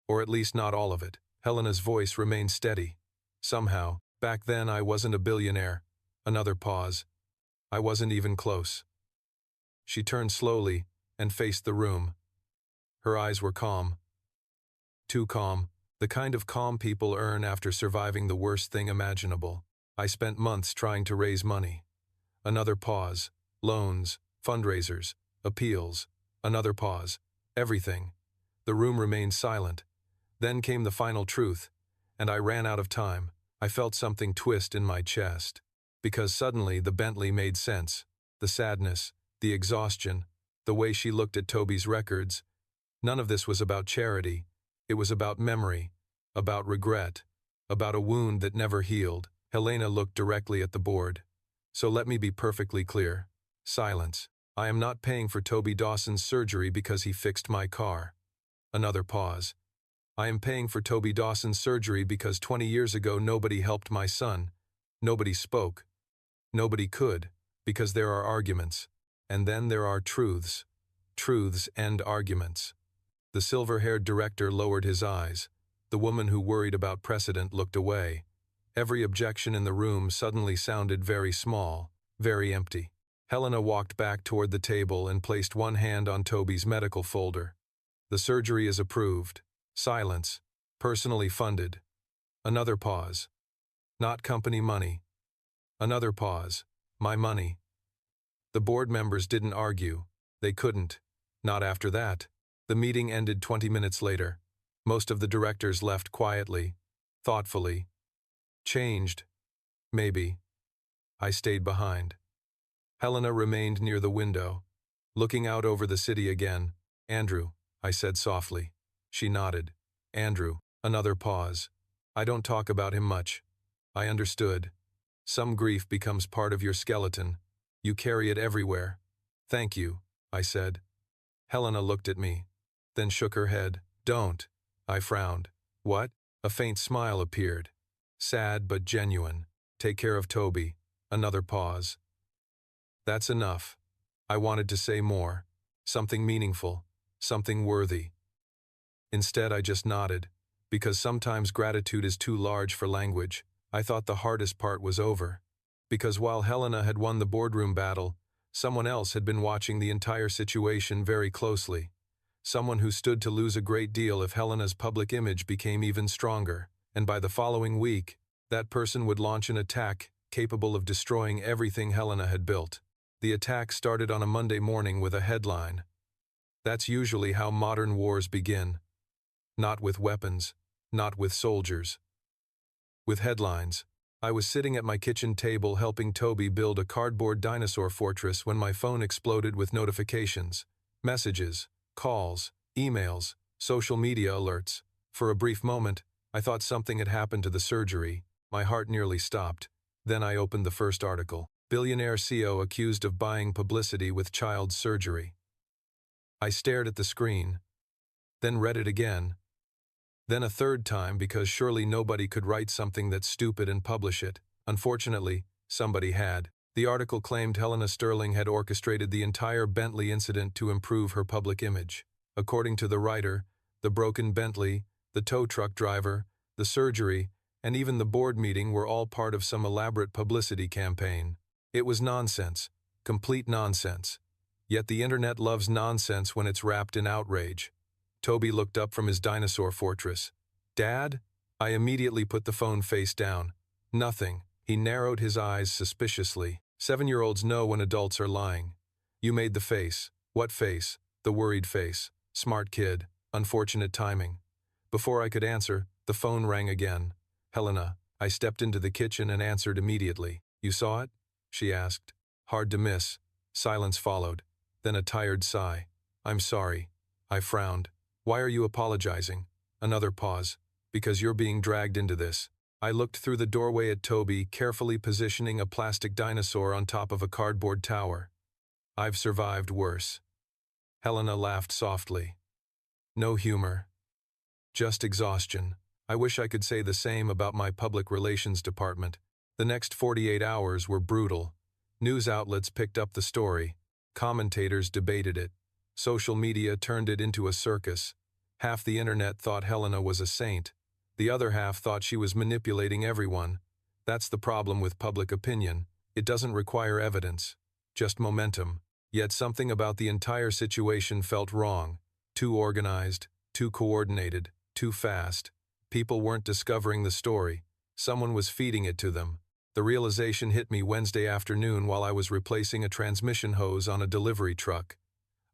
Or at least not all of it. Helena's voice remained steady. Somehow, back then I wasn't a billionaire. Another pause. I wasn't even close. She turned slowly and faced the room. Her eyes were calm. Too calm. The kind of calm people earn after surviving the worst thing imaginable. I spent months trying to raise money. Another pause. Loans, fundraisers, appeals. Another pause. Everything. The room remained silent. Then came the final truth, and I ran out of time. I felt something twist in my chest. Because suddenly the Bentley made sense. The sadness, the exhaustion, the way she looked at Toby's records. None of this was about charity. It was about memory, about regret, about a wound that never healed. Helena looked directly at the board. So let me be perfectly clear. Silence. I am not paying for Toby Dawson's surgery because he fixed my car. Another pause. I am paying for Toby Dawson's surgery because 20 years ago nobody helped my son. Nobody spoke. Nobody could, because there are arguments. And then there are truths. Truths end arguments. The silver-haired director lowered his eyes. The woman who worried about precedent looked away. Every objection in the room suddenly sounded very small, very empty. Helena walked back toward the table and placed one hand on Toby's medical folder. The surgery is approved. Silence. Personally funded. Another pause. Not company money. Another pause. My money. The board members didn't argue. They couldn't. Not after that. The meeting ended 20 minutes later. Most of the directors left quietly, thoughtfully. Changed. Maybe. I stayed behind. Helena remained near the window, looking out over the city again. "Andrew," I said softly. She nodded. "Andrew." Another pause. "I don't talk about him much." I understood. Some grief becomes part of your skeleton. You carry it everywhere. "Thank you," I said. Helena looked at me, then shook her head. "Don't." I frowned. "What?" A faint smile appeared. Sad but genuine. "Take care of Toby." Another pause. "That's enough." I wanted to say more. Something meaningful. Something worthy. Instead, I just nodded. Because sometimes gratitude is too large for language. I thought the hardest part was over. Because while Helena had won the boardroom battle, someone else had been watching the entire situation very closely. Someone who stood to lose a great deal if Helena's public image became even stronger. And by the following week, that person would launch an attack capable of destroying everything Helena had built. The attack started on a Monday morning with a headline. That's usually how modern wars begin. Not with weapons, not with soldiers. With headlines. I was sitting at my kitchen table helping Toby build a cardboard dinosaur fortress when my phone exploded with notifications, messages, calls, emails, social media alerts. For a brief moment, I thought something had happened to the surgery. My heart nearly stopped. Then I opened the first article. Billionaire CEO accused of buying publicity with child surgery. I stared at the screen, then read it again. Then a third time because surely nobody could write something that's stupid and publish it. Unfortunately, somebody had. The article claimed Helena Sterling had orchestrated the entire Bentley incident to improve her public image. According to the writer, the broken Bentley, the tow truck driver, the surgery, and even the board meeting were all part of some elaborate publicity campaign. It was nonsense. Complete nonsense. Yet the internet loves nonsense when it's wrapped in outrage. Toby looked up from his dinosaur fortress. "Dad?" I immediately put the phone face down. "Nothing." He narrowed his eyes suspiciously. 7-year-olds know when adults are lying. "You made the face." "What face?" "The worried face." "Smart kid. Unfortunate timing." Before I could answer, the phone rang again. "Helena." I stepped into the kitchen and answered immediately. "You saw it?" she asked. Hard to miss. Silence followed. Then a tired sigh. "I'm sorry." I frowned. "Why are you apologizing?" Another pause. "Because you're being dragged into this." I looked through the doorway at Toby, carefully positioning a plastic dinosaur on top of a cardboard tower. "I've survived worse." Helena laughed softly. No humor. Just exhaustion. I wish I could say the same about my public relations department. The next 48 hours were brutal. News outlets picked up the story. Commentators debated it. Social media turned it into a circus. Half the internet thought Helena was a saint. The other half thought she was manipulating everyone. That's the problem with public opinion. It doesn't require evidence, just momentum. Yet something about the entire situation felt wrong. Too organized, too coordinated, too fast. People weren't discovering the story. Someone was feeding it to them. The realization hit me Wednesday afternoon while I was replacing a transmission hose on a delivery truck.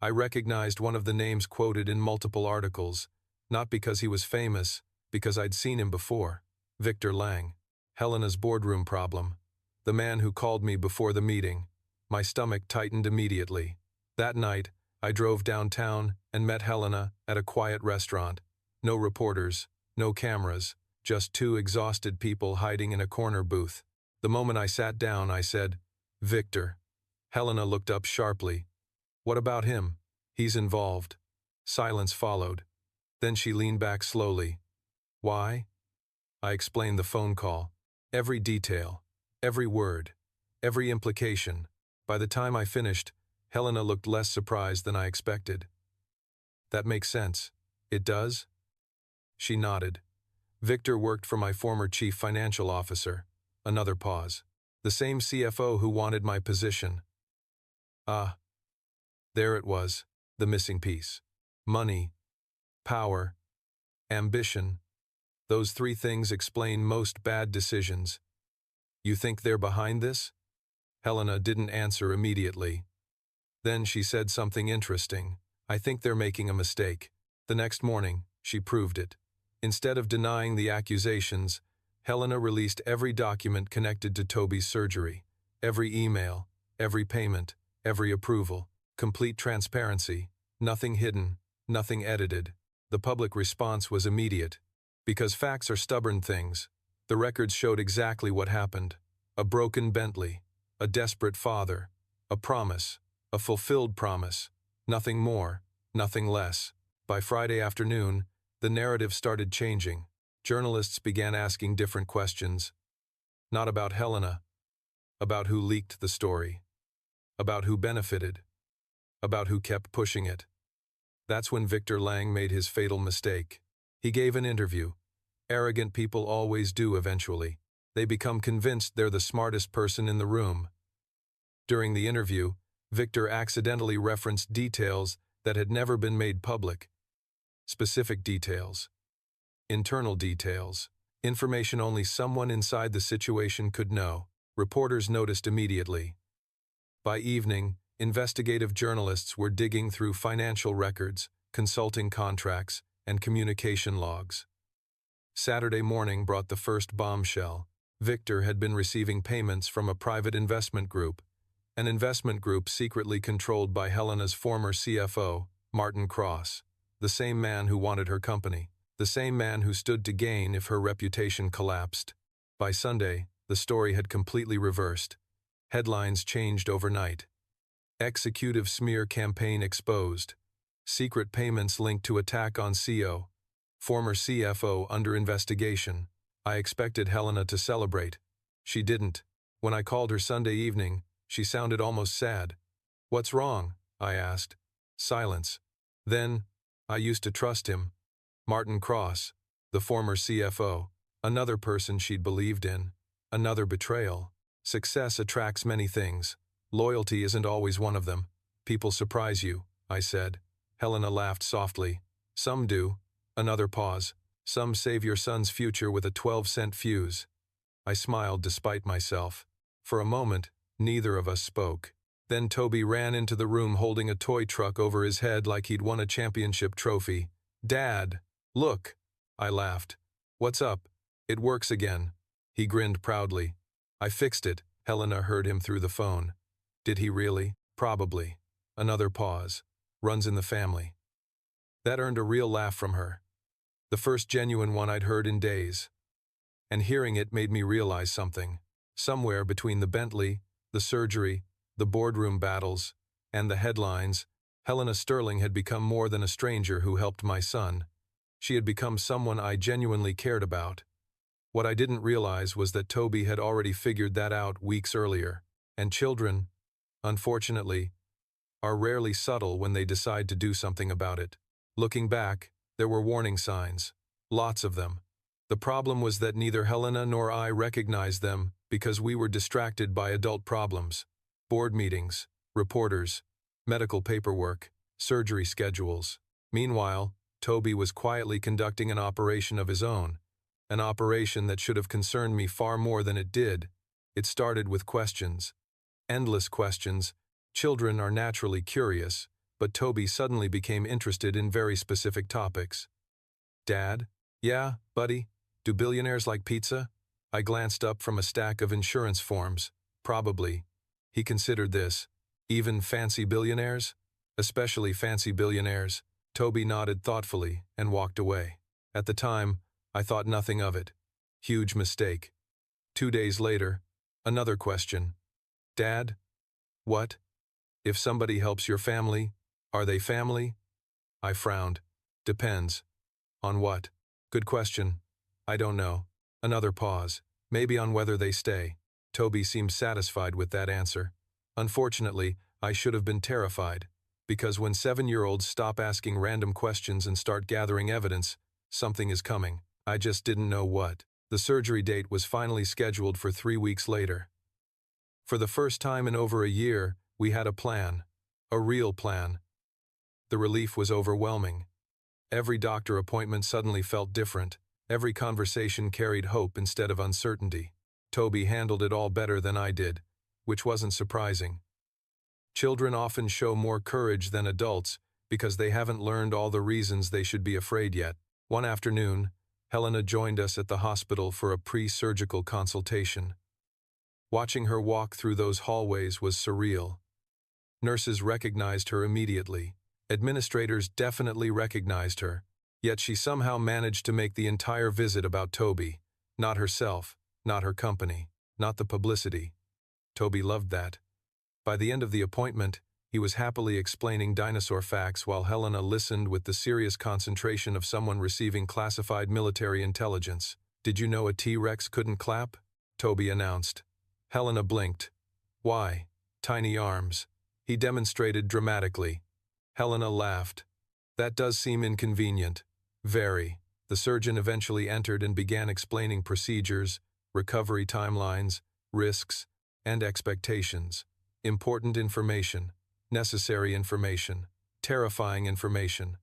I recognized one of the names quoted in multiple articles, not because he was famous, because I'd seen him before. Victor Lang. Helena's boardroom problem. The man who called me before the meeting. My stomach tightened immediately. That night, I drove downtown and met Helena at a quiet restaurant. No reporters, no cameras, just two exhausted people hiding in a corner booth. The moment I sat down, I said, "Victor." Helena looked up sharply. "What about him?" "He's involved." Silence followed. Then she leaned back slowly. "Why?" I explained the phone call. Every detail, every word, every implication. By the time I finished, Helena looked less surprised than I expected. "That makes sense." "It does?" She nodded. "Victor worked for my former chief financial officer." Another pause. "The same CFO who wanted my position." Ah. There it was, the missing piece. Money, power, ambition. Those three things explain most bad decisions. "You think they're behind this?" Helena didn't answer immediately. Then she said something interesting. "I think they're making a mistake." The next morning, she proved it. Instead of denying the accusations, Helena released every document connected to Toby's surgery. Every email, every payment, every approval. Complete transparency. Nothing hidden, nothing edited. The public response was immediate. Because facts are stubborn things, the records showed exactly what happened. A broken Bentley, a desperate father, a promise, a fulfilled promise. Nothing more, nothing less. By Friday afternoon, the narrative started changing. Journalists began asking different questions. Not about Helena, about who leaked the story, about who benefited, about who kept pushing it. That's when Victor Lang made his fatal mistake. He gave an interview. Arrogant people always do eventually. They become convinced they're the smartest person in the room. During the interview, Victor accidentally referenced details that had never been made public. Specific details. Internal details. Information only someone inside the situation could know. Reporters noticed immediately. By evening, investigative journalists were digging through financial records, consulting contracts, and communication logs. Saturday morning brought the first bombshell. Victor had been receiving payments from a private investment group, an investment group secretly controlled by Helena's former CFO, Martin Cross, the same man who wanted her company, the same man who stood to gain if her reputation collapsed. By Sunday, the story had completely reversed. Headlines changed overnight. Executive smear campaign exposed. Secret payments linked to attack on CEO. Former CFO under investigation. I expected Helena to celebrate. She didn't. When I called her Sunday evening, she sounded almost sad. "What's wrong?" I asked. Silence. Then, "I used to trust him." Martin Cross, the former CFO, another person she'd believed in. Another betrayal. Success attracts many things. Loyalty isn't always one of them. People surprise you, I said. Helena laughed softly. Some do. Another pause. Some save your son's future with a 12-cent fuse. I smiled despite myself. For a moment, neither of us spoke. Then Toby ran into the room holding a toy truck over his head like he'd won a championship trophy. "Dad, look!" I laughed. "What's up?" "It works again." He grinned proudly. "I fixed it." Helena heard him through the phone. Did he really? Probably. Another pause. Runs in the family. That earned a real laugh from her. The first genuine one I'd heard in days. And hearing it made me realize something. Somewhere between the Bentley, the surgery, the boardroom battles, and the headlines, Helena Sterling had become more than a stranger who helped my son. She had become someone I genuinely cared about. What I didn't realize was that Toby had already figured that out weeks earlier. And children, unfortunately, are rarely subtle when they decide to do something about it. Looking back, there were warning signs. Lots of them. The problem was that neither Helena nor I recognized them because we were distracted by adult problems. Board meetings, reporters, medical paperwork, surgery schedules. Meanwhile, Toby was quietly conducting an operation of his own. An operation that should have concerned me far more than it did. It started with questions. Endless questions. Children are naturally curious, but Toby suddenly became interested in very specific topics. "Dad? Yeah, buddy? Do billionaires like pizza?" I glanced up from a stack of insurance forms. Probably. He considered this. Even fancy billionaires? Especially fancy billionaires. Toby nodded thoughtfully and walked away. At the time, I thought nothing of it. Huge mistake. 2 days later, another question. "Dad? What? If somebody helps your family, are they family?" I frowned. "Depends. On what?" "Good question. I don't know." Another pause. "Maybe on whether they stay." Toby seemed satisfied with that answer. Unfortunately, I should have been terrified. Because when 7-year-olds stop asking random questions and start gathering evidence, something is coming. I just didn't know what. The surgery date was finally scheduled for 3 weeks later. For the first time in over a year, we had a plan. A real plan. The relief was overwhelming. Every doctor appointment suddenly felt different. Every conversation carried hope instead of uncertainty. Toby handled it all better than I did, which wasn't surprising. Children often show more courage than adults because they haven't learned all the reasons they should be afraid yet. One afternoon, Helena joined us at the hospital for a pre-surgical consultation. Watching her walk through those hallways was surreal. Nurses recognized her immediately. Administrators definitely recognized her. Yet she somehow managed to make the entire visit about Toby. Not herself, not her company, not the publicity. Toby loved that. By the end of the appointment, he was happily explaining dinosaur facts while Helena listened with the serious concentration of someone receiving classified military intelligence. "Did you know a T-Rex couldn't clap?" Toby announced. Helena blinked. "Why?" "Tiny arms." He demonstrated dramatically. Helena laughed. "That does seem inconvenient." "Very." The surgeon eventually entered and began explaining procedures, recovery timelines, risks, and expectations. Important information, necessary information, terrifying information.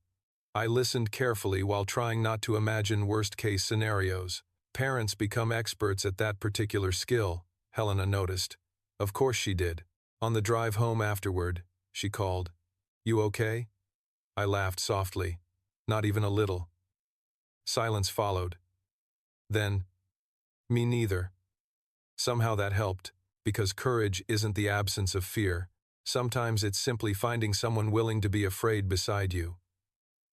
I listened carefully while trying not to imagine worst-case scenarios. Parents become experts at that particular skill, Helena noticed. Of course she did. On the drive home afterward, she called, "You okay?" I laughed softly. Not even a little. Silence followed. Then, "Me neither." Somehow that helped, because courage isn't the absence of fear. Sometimes it's simply finding someone willing to be afraid beside you.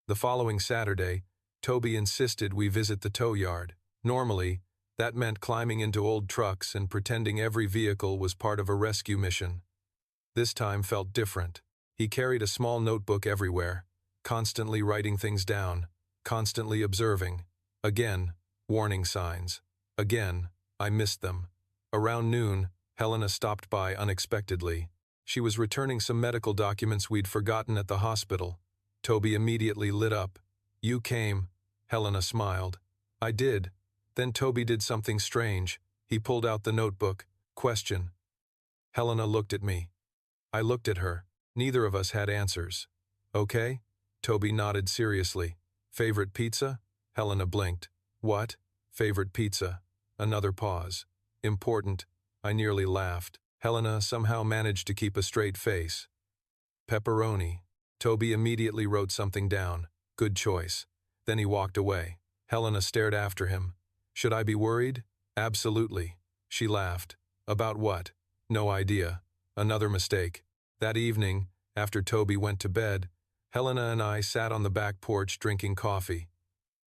The following Saturday, Toby insisted we visit the tow yard. Normally, that meant climbing into old trucks and pretending every vehicle was part of a rescue mission. This time felt different. He carried a small notebook everywhere, constantly writing things down, constantly observing. Again, warning signs. Again, I missed them. Around noon, Helena stopped by unexpectedly. She was returning some medical documents we'd forgotten at the hospital. Toby immediately lit up. "You came." Helena smiled. "I did." Then Toby did something strange. He pulled out the notebook. Question. Helena looked at me. I looked at her. Neither of us had answers. "Okay?" Toby nodded seriously. "Favorite pizza?" Helena blinked. "What?" "Favorite pizza." Another pause. "Important." I nearly laughed. Helena somehow managed to keep a straight face. "Pepperoni." Toby immediately wrote something down. Good choice. Then he walked away. Helena stared after him. "Should I be worried?" "Absolutely." She laughed. "About what?" "No idea." Another mistake. That evening, after Toby went to bed, Helena and I sat on the back porch drinking coffee.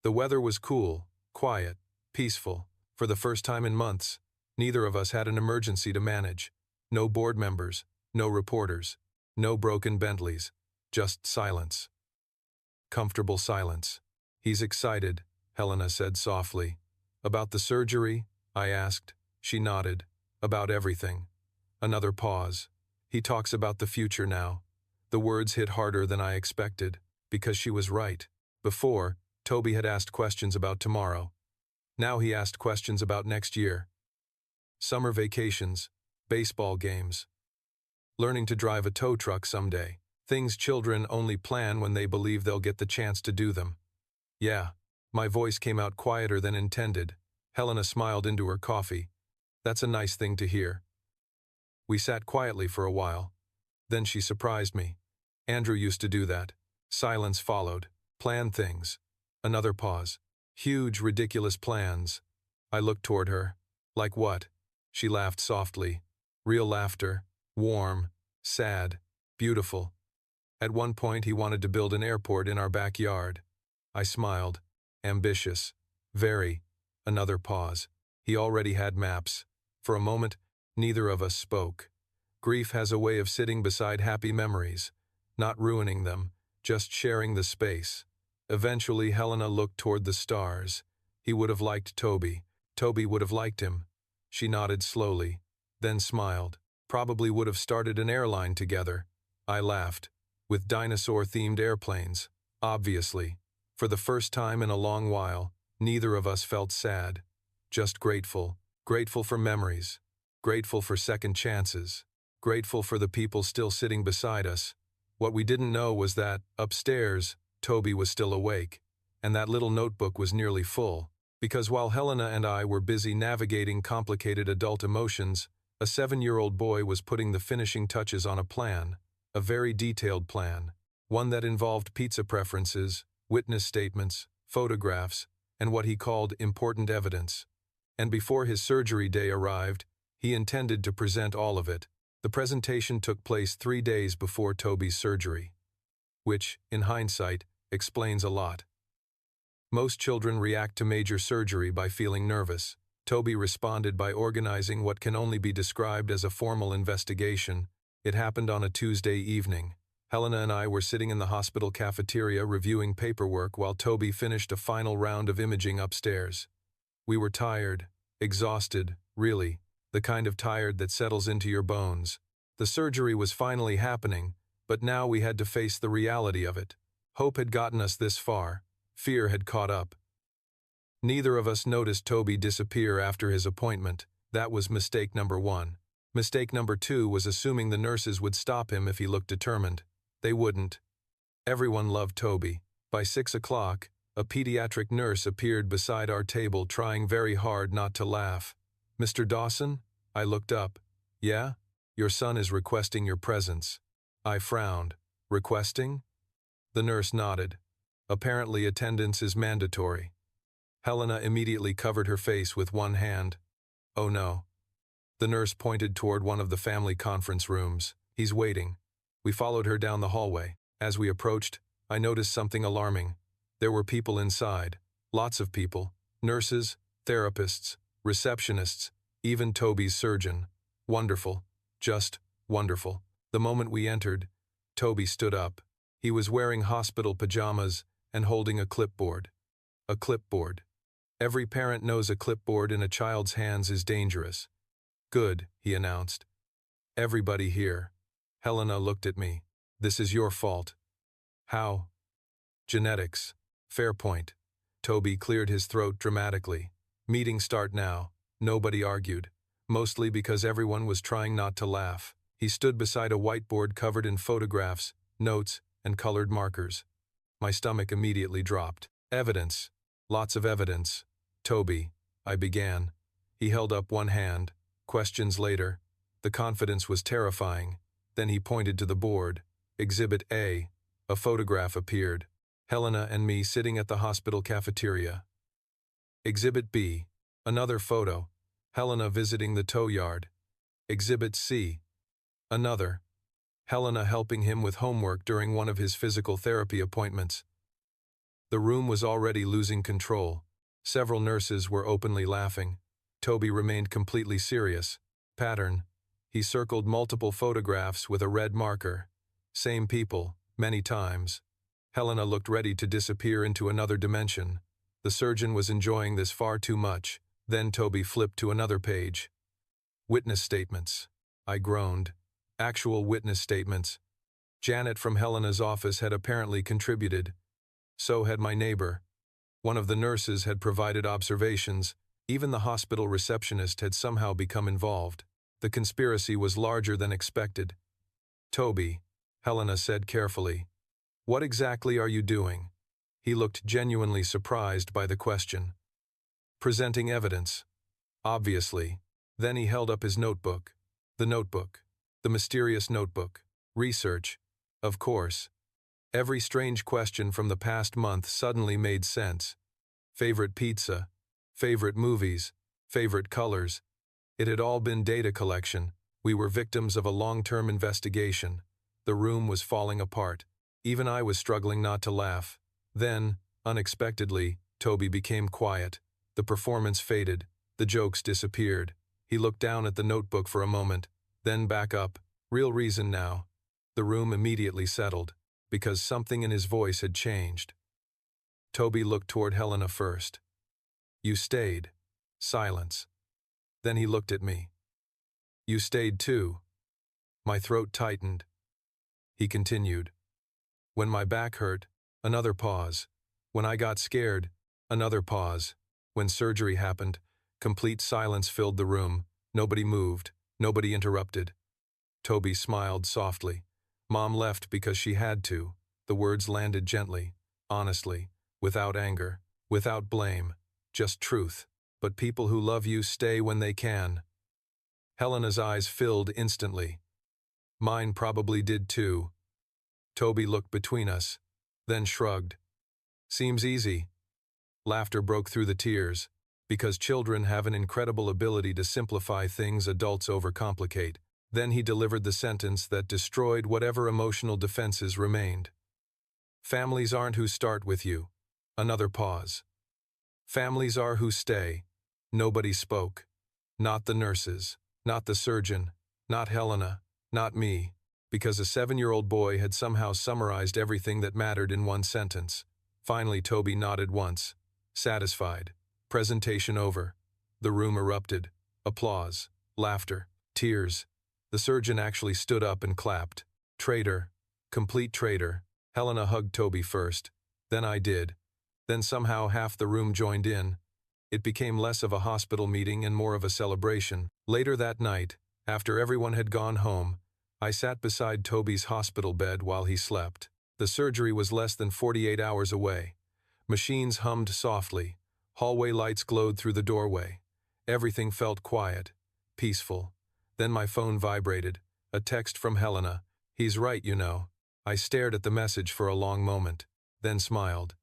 The weather was cool, quiet, peaceful. For the first time in months, neither of us had an emergency to manage. No board members, no reporters, no broken Bentleys, just silence. Comfortable silence. "He's excited," Helena said softly. "About the surgery?" I asked. She nodded. "About everything." Another pause. "He talks about the future now." The words hit harder than I expected, because she was right. Before, Toby had asked questions about tomorrow. Now he asked questions about next year. Summer vacations, baseball games, learning to drive a tow truck someday. Things children only plan when they believe they'll get the chance to do them. "Yeah." My voice came out quieter than intended. Helena smiled into her coffee. "That's a nice thing to hear." We sat quietly for a while. Then she surprised me. "Andrew used to do that." Silence followed. "Plan things." Another pause. "Huge, ridiculous plans." I looked toward her. "Like what?" She laughed softly. Real laughter. Warm. Sad. Beautiful. At one point he wanted to build an airport in our backyard. I smiled. "Ambitious." "Very." Another pause. He already had maps. For a moment, neither of us spoke. Grief has a way of sitting beside happy memories, not ruining them, just sharing the space. Eventually, Helena looked toward the stars. He would have liked Toby. Toby would have liked him. She nodded slowly, then smiled. Probably would have started an airline together. I laughed. With dinosaur-themed airplanes. Obviously. For the first time in a long while, neither of us felt sad. Just grateful. Grateful for memories. Grateful for second chances. Grateful for the people still sitting beside us. What we didn't know was that, upstairs, Toby was still awake, and that little notebook was nearly full. Because while Helena and I were busy navigating complicated adult emotions, A 7-year-old boy was putting the finishing touches on a plan, a very detailed plan, one that involved pizza preferences, witness statements, photographs, and what he called important evidence. And before his surgery day arrived, he intended to present all of it. The presentation took place 3 days before Toby's surgery, which, in hindsight, explains a lot. Most children react to major surgery by feeling nervous. Toby responded by organizing what can only be described as a formal investigation. It happened on a Tuesday evening. Helena and I were sitting in the hospital cafeteria reviewing paperwork while Toby finished a final round of imaging upstairs. We were tired, exhausted, really, the kind of tired that settles into your bones. The surgery was finally happening, but now we had to face the reality of it. Hope had gotten us this far. Fear had caught up. Neither of us noticed Toby disappear after his appointment. That was mistake number 1. Mistake number 2 was assuming the nurses would stop him if he looked determined. They wouldn't. Everyone loved Toby. By 6 o'clock, a pediatric nurse appeared beside our table trying very hard not to laugh. "Mr. Dawson?" I looked up. "Yeah? Your son is requesting your presence." I frowned. "Requesting?" The nurse nodded. "Apparently attendance is mandatory." Helena immediately covered her face with one hand. "Oh no." The nurse pointed toward one of the family conference rooms. "He's waiting." We followed her down the hallway. As we approached, I noticed something alarming. There were people inside. Lots of people. Nurses, therapists, receptionists, even Toby's surgeon. Wonderful. Just wonderful. The moment we entered, Toby stood up. He was wearing hospital pajamas and holding a clipboard. A clipboard. Every parent knows a clipboard in a child's hands is dangerous. "Good," he announced. "Everybody here." Helena looked at me. "This is your fault." "How?" "Genetics. Fair point." Toby cleared his throat dramatically. "Meeting start now." Nobody argued, mostly because everyone was trying not to laugh. He stood beside a whiteboard covered in photographs, notes, and colored markers. My stomach immediately dropped. "Evidence. Lots of evidence." "Toby," I began. He held up one hand. Questions later. The confidence was terrifying. Then he pointed to the board. Exhibit A. A photograph appeared. Helena and me sitting at the hospital cafeteria. Exhibit B. Another photo. Helena visiting the tow yard. Exhibit C. Another. Helena helping him with homework during one of his physical therapy appointments. The room was already losing control. Several nurses were openly laughing. Toby remained completely serious. Pattern. He circled multiple photographs with a red marker. Same people, many times. Helena looked ready to disappear into another dimension. The surgeon was enjoying this far too much. Then Toby flipped to another page. Witness statements. I groaned. Actual witness statements. Janet from Helena's office had apparently contributed. So had my neighbor. One of the nurses had provided observations. Even the hospital receptionist had somehow become involved. The conspiracy was larger than expected. "Toby," Helena said carefully, "what exactly are you doing?" He looked genuinely surprised by the question. "Presenting evidence." "Obviously." Then he held up his notebook. The notebook. The mysterious notebook. Research. Of course. Every strange question from the past month suddenly made sense. Favorite pizza. Favorite movies. Favorite colors. It had all been data collection. We were victims of a long-term investigation. The room was falling apart. Even I was struggling not to laugh. Then, unexpectedly, Toby became quiet. The performance faded. The jokes disappeared. He looked down at the notebook for a moment, then back up. Real reason now. The room immediately settled, because something in his voice had changed. Toby looked toward Helena first. "You stayed." Silence. Then he looked at me. "You stayed too." My throat tightened. He continued. "When my back hurt, another pause. When I got scared, another pause. When surgery happened, complete silence filled the room. Nobody moved. Nobody interrupted." Toby smiled softly. "Mom left because she had to." The words landed gently, honestly, without anger, without blame, just truth. "But people who love you stay when they can." Helena's eyes filled instantly. Mine probably did too. Toby looked between us, then shrugged. Seems easy. Laughter broke through the tears, because children have an incredible ability to simplify things adults overcomplicate. Then he delivered the sentence that destroyed whatever emotional defenses remained. Families aren't who start with you. Another pause. Families are who stay. Nobody spoke. Not the nurses, not the surgeon, not Helena, not me, because a 7-year-old boy had somehow summarized everything that mattered in one sentence. Finally, Toby nodded once, satisfied. Presentation over. The room erupted. Applause, laughter, tears. The surgeon actually stood up and clapped. Traitor. Complete traitor. Helena hugged Toby first. Then I did. Then somehow half the room joined in. It became less of a hospital meeting and more of a celebration. Later that night, after everyone had gone home, I sat beside Toby's hospital bed while he slept. The surgery was less than 48 hours away. Machines hummed softly. Hallway lights glowed through the doorway. Everything felt quiet, peaceful. Then my phone vibrated. A text from Helena. He's right, you know. I stared at the message for a long moment, then smiled.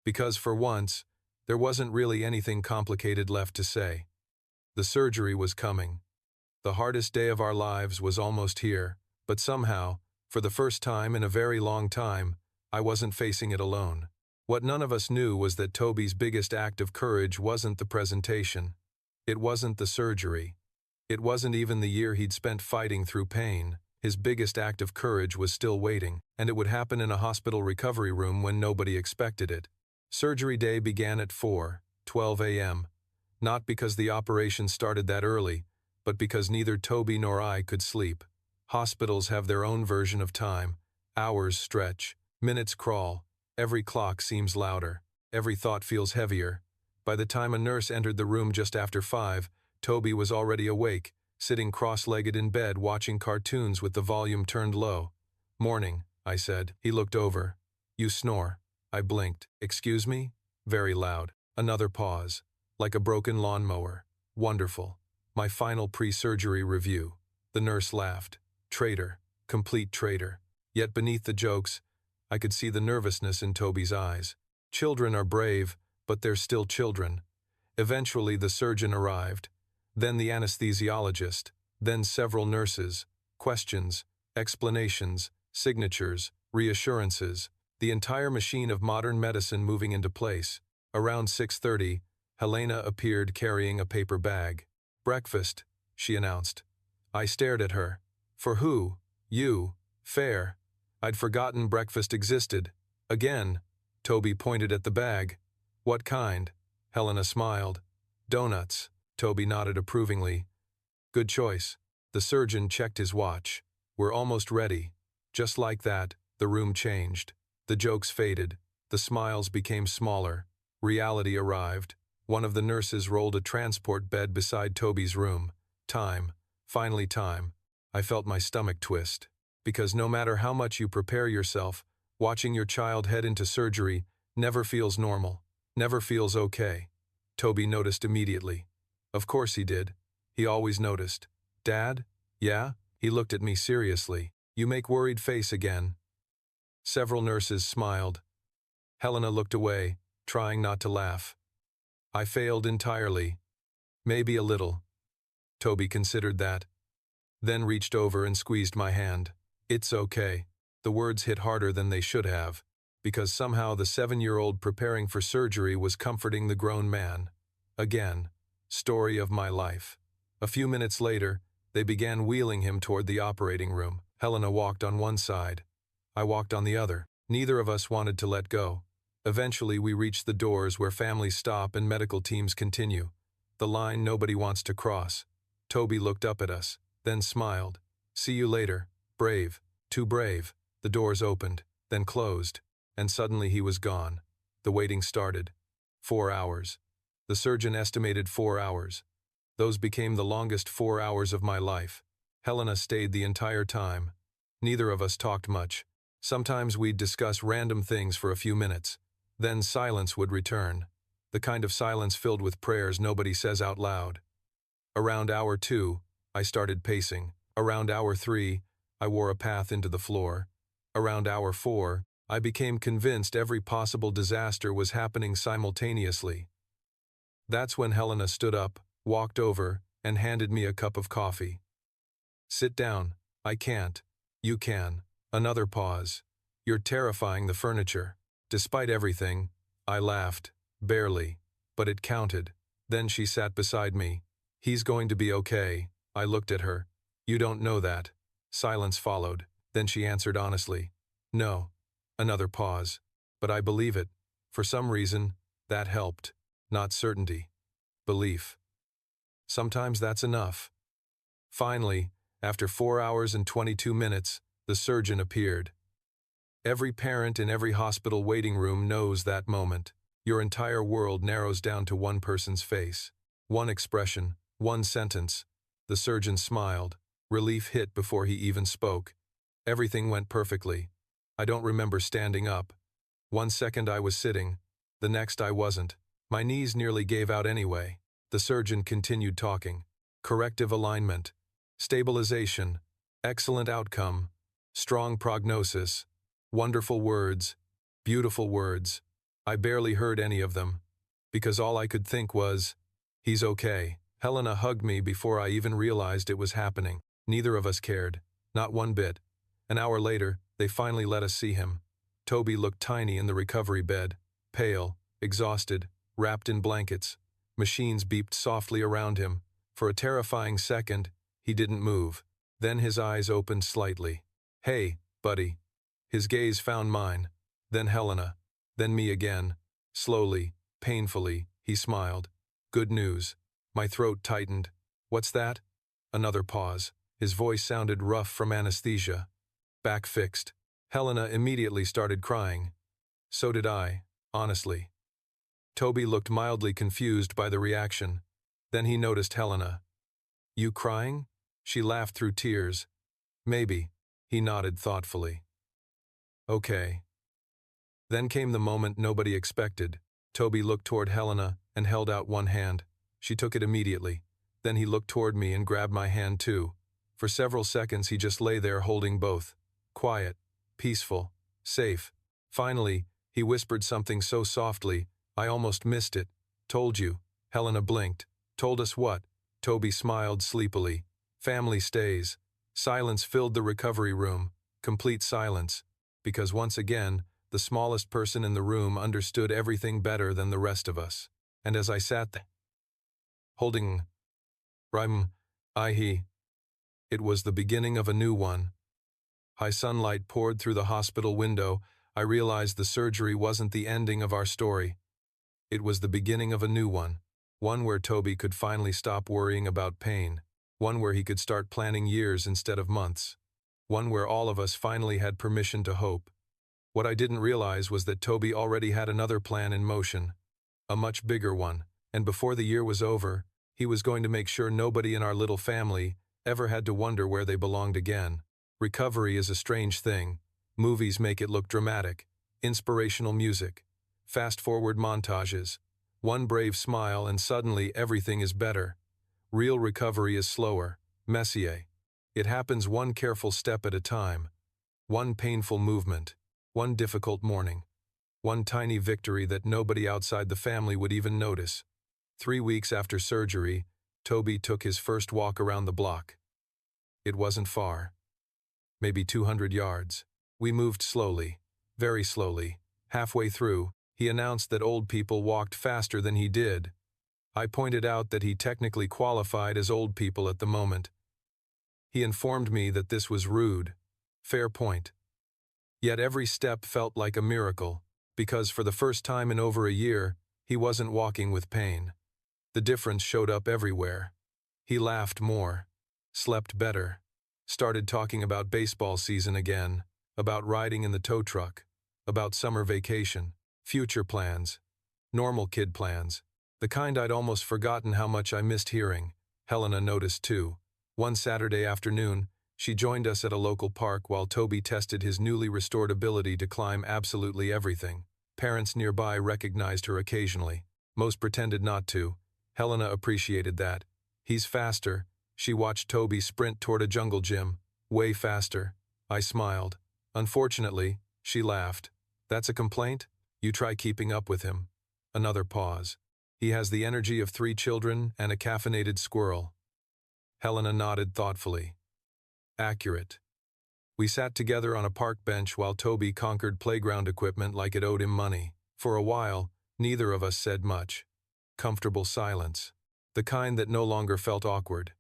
Because for once, there wasn't really anything complicated left to say. The surgery was coming. The hardest day of our lives was almost here, but somehow, for the first time in a very long time, I wasn't facing it alone. What none of us knew was that Toby's biggest act of courage wasn't the presentation. It wasn't the surgery. It wasn't even the year he'd spent fighting through pain. His biggest act of courage was still waiting, and it would happen in a hospital recovery room when nobody expected it. Surgery day began at 4:12 a.m., not because the operation started that early, but because neither Toby nor I could sleep. Hospitals have their own version of time. Hours stretch, minutes crawl, every clock seems louder, every thought feels heavier. By the time a nurse entered the room just after 5, Toby was already awake, sitting cross-legged in bed watching cartoons with the volume turned low. "Morning," I said. He looked over. "You snore." I blinked. "Excuse me?" Very loud. Another pause. Like a broken lawnmower. "Wonderful. My final pre-surgery review." The nurse laughed. Traitor. Complete traitor. Yet beneath the jokes, I could see the nervousness in Toby's eyes. Children are brave, but they're still children. Eventually the surgeon arrived. Then the anesthesiologist, then several nurses, questions, explanations, signatures, reassurances, the entire machine of modern medicine moving into place. Around 6:30, Helena appeared carrying a paper bag. "Breakfast," she announced. I stared at her. "For who?" "You. Fair." I'd forgotten breakfast existed. Again, Toby pointed at the bag. "What kind?" Helena smiled. "Donuts." Toby nodded approvingly. "Good choice." The surgeon checked his watch. "We're almost ready." Just like that, the room changed. The jokes faded. The smiles became smaller. Reality arrived. One of the nurses rolled a transport bed beside Toby's room. Time. Finally time. I felt my stomach twist. Because no matter how much you prepare yourself, watching your child head into surgery never feels normal. Never feels okay. Toby noticed immediately. Of course he did. He always noticed. "Dad? Yeah?" He looked at me seriously. "You make worried face again." Several nurses smiled. Helena looked away, trying not to laugh. I failed entirely. Maybe a little. Toby considered that. Then reached over and squeezed my hand. "It's okay." The words hit harder than they should have, because somehow the 7-year-old preparing for surgery was comforting the grown man. Again. Story of my life. A few minutes later, they began wheeling him toward the operating room. Helena walked on one side. I walked on the other. Neither of us wanted to let go. Eventually, we reached the doors where families stop and medical teams continue. The line nobody wants to cross. Toby looked up at us, then smiled. "See you later. Brave. Too brave." The doors opened, then closed, and suddenly he was gone. The waiting started. 4 hours. The surgeon estimated 4 hours. Those became the longest 4 hours of my life. Helena stayed the entire time. Neither of us talked much. Sometimes we'd discuss random things for a few minutes. Then silence would return. The kind of silence filled with prayers nobody says out loud. Around hour 2, I started pacing. Around hour 3, I wore a path into the floor. Around hour 4, I became convinced every possible disaster was happening simultaneously. That's when Helena stood up, walked over, and handed me a cup of coffee. "Sit down." "I can't." "You can." Another pause. "You're terrifying the furniture." Despite everything, I laughed. Barely. But it counted. Then she sat beside me. "He's going to be okay." I looked at her. "You don't know that." Silence followed. Then she answered honestly. "No." Another pause. "But I believe it." For some reason, that helped. Not certainty. Belief. Sometimes that's enough. Finally, after 4 hours and 22 minutes, the surgeon appeared. Every parent in every hospital waiting room knows that moment. Your entire world narrows down to one person's face. One expression, one sentence. The surgeon smiled. Relief hit before he even spoke. Everything went perfectly. I don't remember standing up. 1 second I was sitting, the next I wasn't. My knees nearly gave out anyway. The surgeon continued talking. Corrective alignment. Stabilization. Excellent outcome. Strong prognosis. Wonderful words. Beautiful words. I barely heard any of them, because all I could think was, "He's okay." Helena hugged me before I even realized it was happening. Neither of us cared. Not one bit. An hour later, they finally let us see him. Toby looked tiny in the recovery bed, pale, exhausted, wrapped in blankets. Machines beeped softly around him. For a terrifying second, he didn't move. Then his eyes opened slightly. "Hey, buddy." His gaze found mine. Then Helena. Then me again. Slowly, painfully, he smiled. "Good news." My throat tightened. "What's that?" Another pause. His voice sounded rough from anesthesia. "Back fixed." Helena immediately started crying. So did I, honestly. Toby looked mildly confused by the reaction. Then he noticed Helena. "You crying?" She laughed through tears. "Maybe." He nodded thoughtfully. "Okay." Then came the moment nobody expected. Toby looked toward Helena and held out one hand. She took it immediately. Then he looked toward me and grabbed my hand too. For several seconds he just lay there holding both. Quiet, peaceful, safe. Finally, he whispered something so softly, I almost missed it. "Told you." Helena blinked. "Told us what?" Toby smiled sleepily. "Family stays." Silence filled the recovery room. Complete silence. Because once again, the smallest person in the room understood everything better than the rest of us. And as I sat there, holding it was the beginning of a new one. High sunlight poured through the hospital window. I realized the surgery wasn't the ending of our story. It was the beginning of a new one. One where Toby could finally stop worrying about pain. One where he could start planning years instead of months. One where all of us finally had permission to hope. What I didn't realize was that Toby already had another plan in motion. A much bigger one. And before the year was over, he was going to make sure nobody in our little family ever had to wonder where they belonged again. Recovery is a strange thing. Movies make it look dramatic. Inspirational music. Fast-forward montages. One brave smile and suddenly everything is better. Real recovery is slower, messier. It happens one careful step at a time. One painful movement. One difficult morning. One tiny victory that nobody outside the family would even notice. 3 weeks after surgery, Toby took his first walk around the block. It wasn't far. Maybe 200 yards. We moved slowly, very slowly. Halfway through, he announced that old people walked faster than he did. I pointed out that he technically qualified as old people at the moment. He informed me that this was rude. Fair point. Yet every step felt like a miracle, because for the first time in over a year, he wasn't walking with pain. The difference showed up everywhere. He laughed more, slept better, started talking about baseball season again, about riding in the tow truck, about summer vacation, future plans, normal kid plans, the kind I'd almost forgotten how much I missed hearing. Helena noticed too. One Saturday afternoon, she joined us at a local park while Toby tested his newly restored ability to climb absolutely everything. Parents nearby recognized her occasionally. Most pretended not to. Helena appreciated that. He's faster, She watched Toby sprint toward a jungle gym, way faster. I smiled. Unfortunately, she laughed. That's a complaint? You try keeping up with him. Another pause. He has the energy of 3 children and a caffeinated squirrel. Helena nodded thoughtfully. Accurate. We sat together on a park bench while Toby conquered playground equipment like it owed him money. For a while, neither of us said much. Comfortable silence. The kind that no longer felt awkward.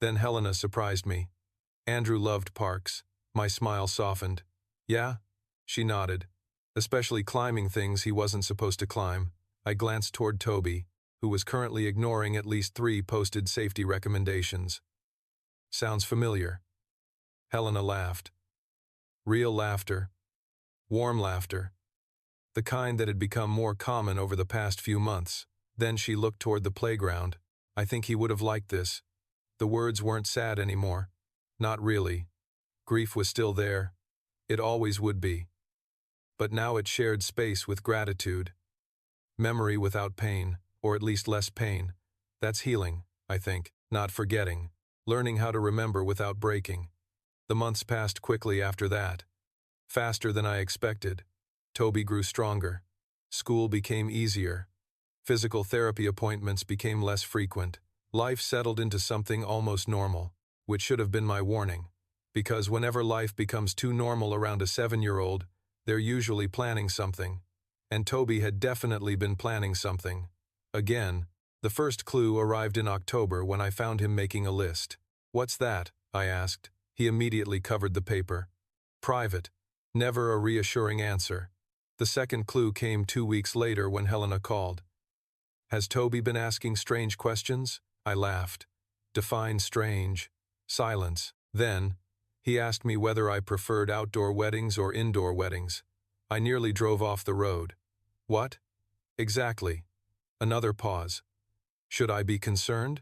Then Helena surprised me. Andrew loved parks. My smile softened. Yeah? She nodded. Especially climbing things he wasn't supposed to climb. I glanced toward Toby, who was currently ignoring at least 3 posted safety recommendations. Sounds familiar. Helena laughed. Real laughter. Warm laughter. The kind that had become more common over the past few months. Then she looked toward the playground. I think he would have liked this. The words weren't sad anymore. Not really. Grief was still there. It always would be. But now it shared space with gratitude. Memory without pain, or at least less pain. That's healing, I think, not forgetting. Learning how to remember without breaking. The months passed quickly after that. Faster than I expected. Toby grew stronger. School became easier. Physical therapy appointments became less frequent. Life settled into something almost normal, which should have been my warning. Because whenever life becomes too normal around a 7-year-old, they're usually planning something. And Toby had definitely been planning something. Again, the first clue arrived in October when I found him making a list. What's that? I asked. He immediately covered the paper. Private. Never a reassuring answer. The second clue came 2 weeks later when Helena called. Has Toby been asking strange questions? I laughed. Define strange. Silence. Then, he asked me whether I preferred outdoor weddings or indoor weddings. I nearly drove off the road. What? Exactly. Another pause. Should I be concerned?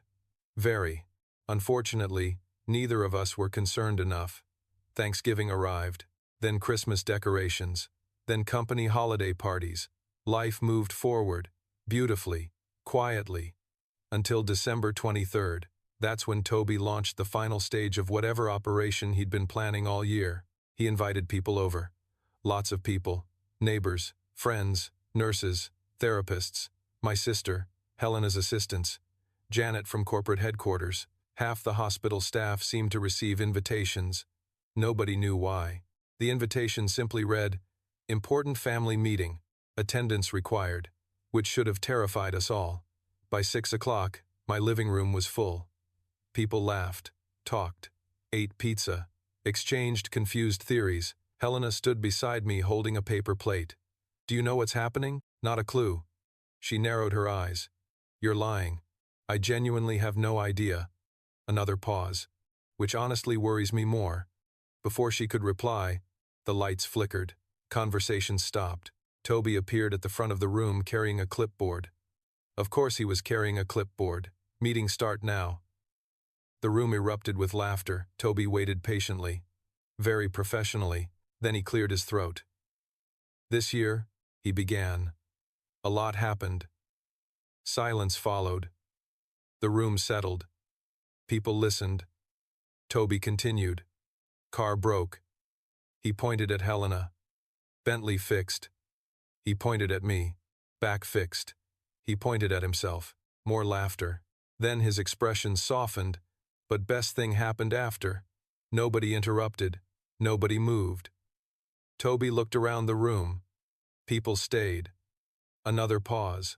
Very. Unfortunately, neither of us were concerned enough. Thanksgiving arrived, then Christmas decorations, then company holiday parties. Life moved forward, beautifully, quietly, until December 23rd. That's when Toby launched the final stage of whatever operation he'd been planning all year. He invited people over. Lots of people. Neighbors, friends, nurses, therapists, my sister, Helena's assistants, Janet from corporate headquarters. Half the hospital staff seemed to receive invitations. Nobody knew why. The invitation simply read, "Important family meeting, attendance required," which should have terrified us all. By 6 o'clock, my living room was full. People laughed, talked, ate pizza, exchanged confused theories. Helena stood beside me holding a paper plate. Do you know what's happening? Not a clue. She narrowed her eyes. You're lying. I genuinely have no idea. Another pause, which honestly worries me more. Before she could reply, the lights flickered. Conversation stopped. Toby appeared at the front of the room carrying a clipboard. Of course he was carrying a clipboard. Meeting start now. The room erupted with laughter. Toby waited patiently, very professionally. Then he cleared his throat. This year, he began. A lot happened. Silence followed. The room settled. People listened. Toby continued. Car broke. He pointed at Helena. Bentley fixed. He pointed at me. Back fixed. He pointed at himself. More laughter. Then his expression softened, but best thing happened after. Nobody interrupted. Nobody moved. Toby looked around the room. People stayed. Another pause.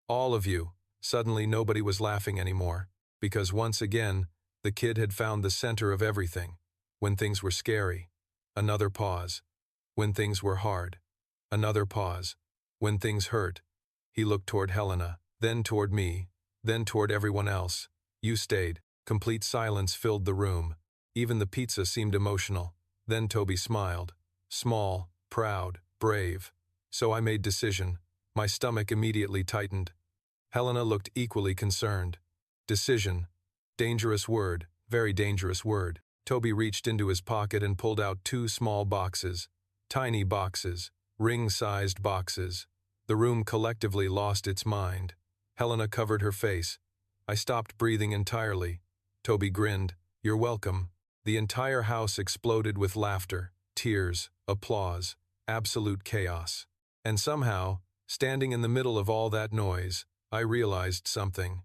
All of you. Suddenly nobody was laughing anymore, because once again, the kid had found the center of everything. When things were scary. Another pause. When things were hard. Another pause. When things hurt. He looked toward Helena, then toward me, then toward everyone else. You stayed. Complete silence filled the room. Even the pizza seemed emotional. Then Toby smiled. Small, proud, brave. So I made decision. My stomach immediately tightened. Helena looked equally concerned. Decision. Dangerous word, very dangerous word. Toby reached into his pocket and pulled out 2 small boxes. Tiny boxes. Ring-sized boxes. The room collectively lost its mind. Helena covered her face. I stopped breathing entirely. Toby grinned. "You're welcome." The entire house exploded with laughter, tears, applause, absolute chaos. And somehow, standing in the middle of all that noise, I realized something.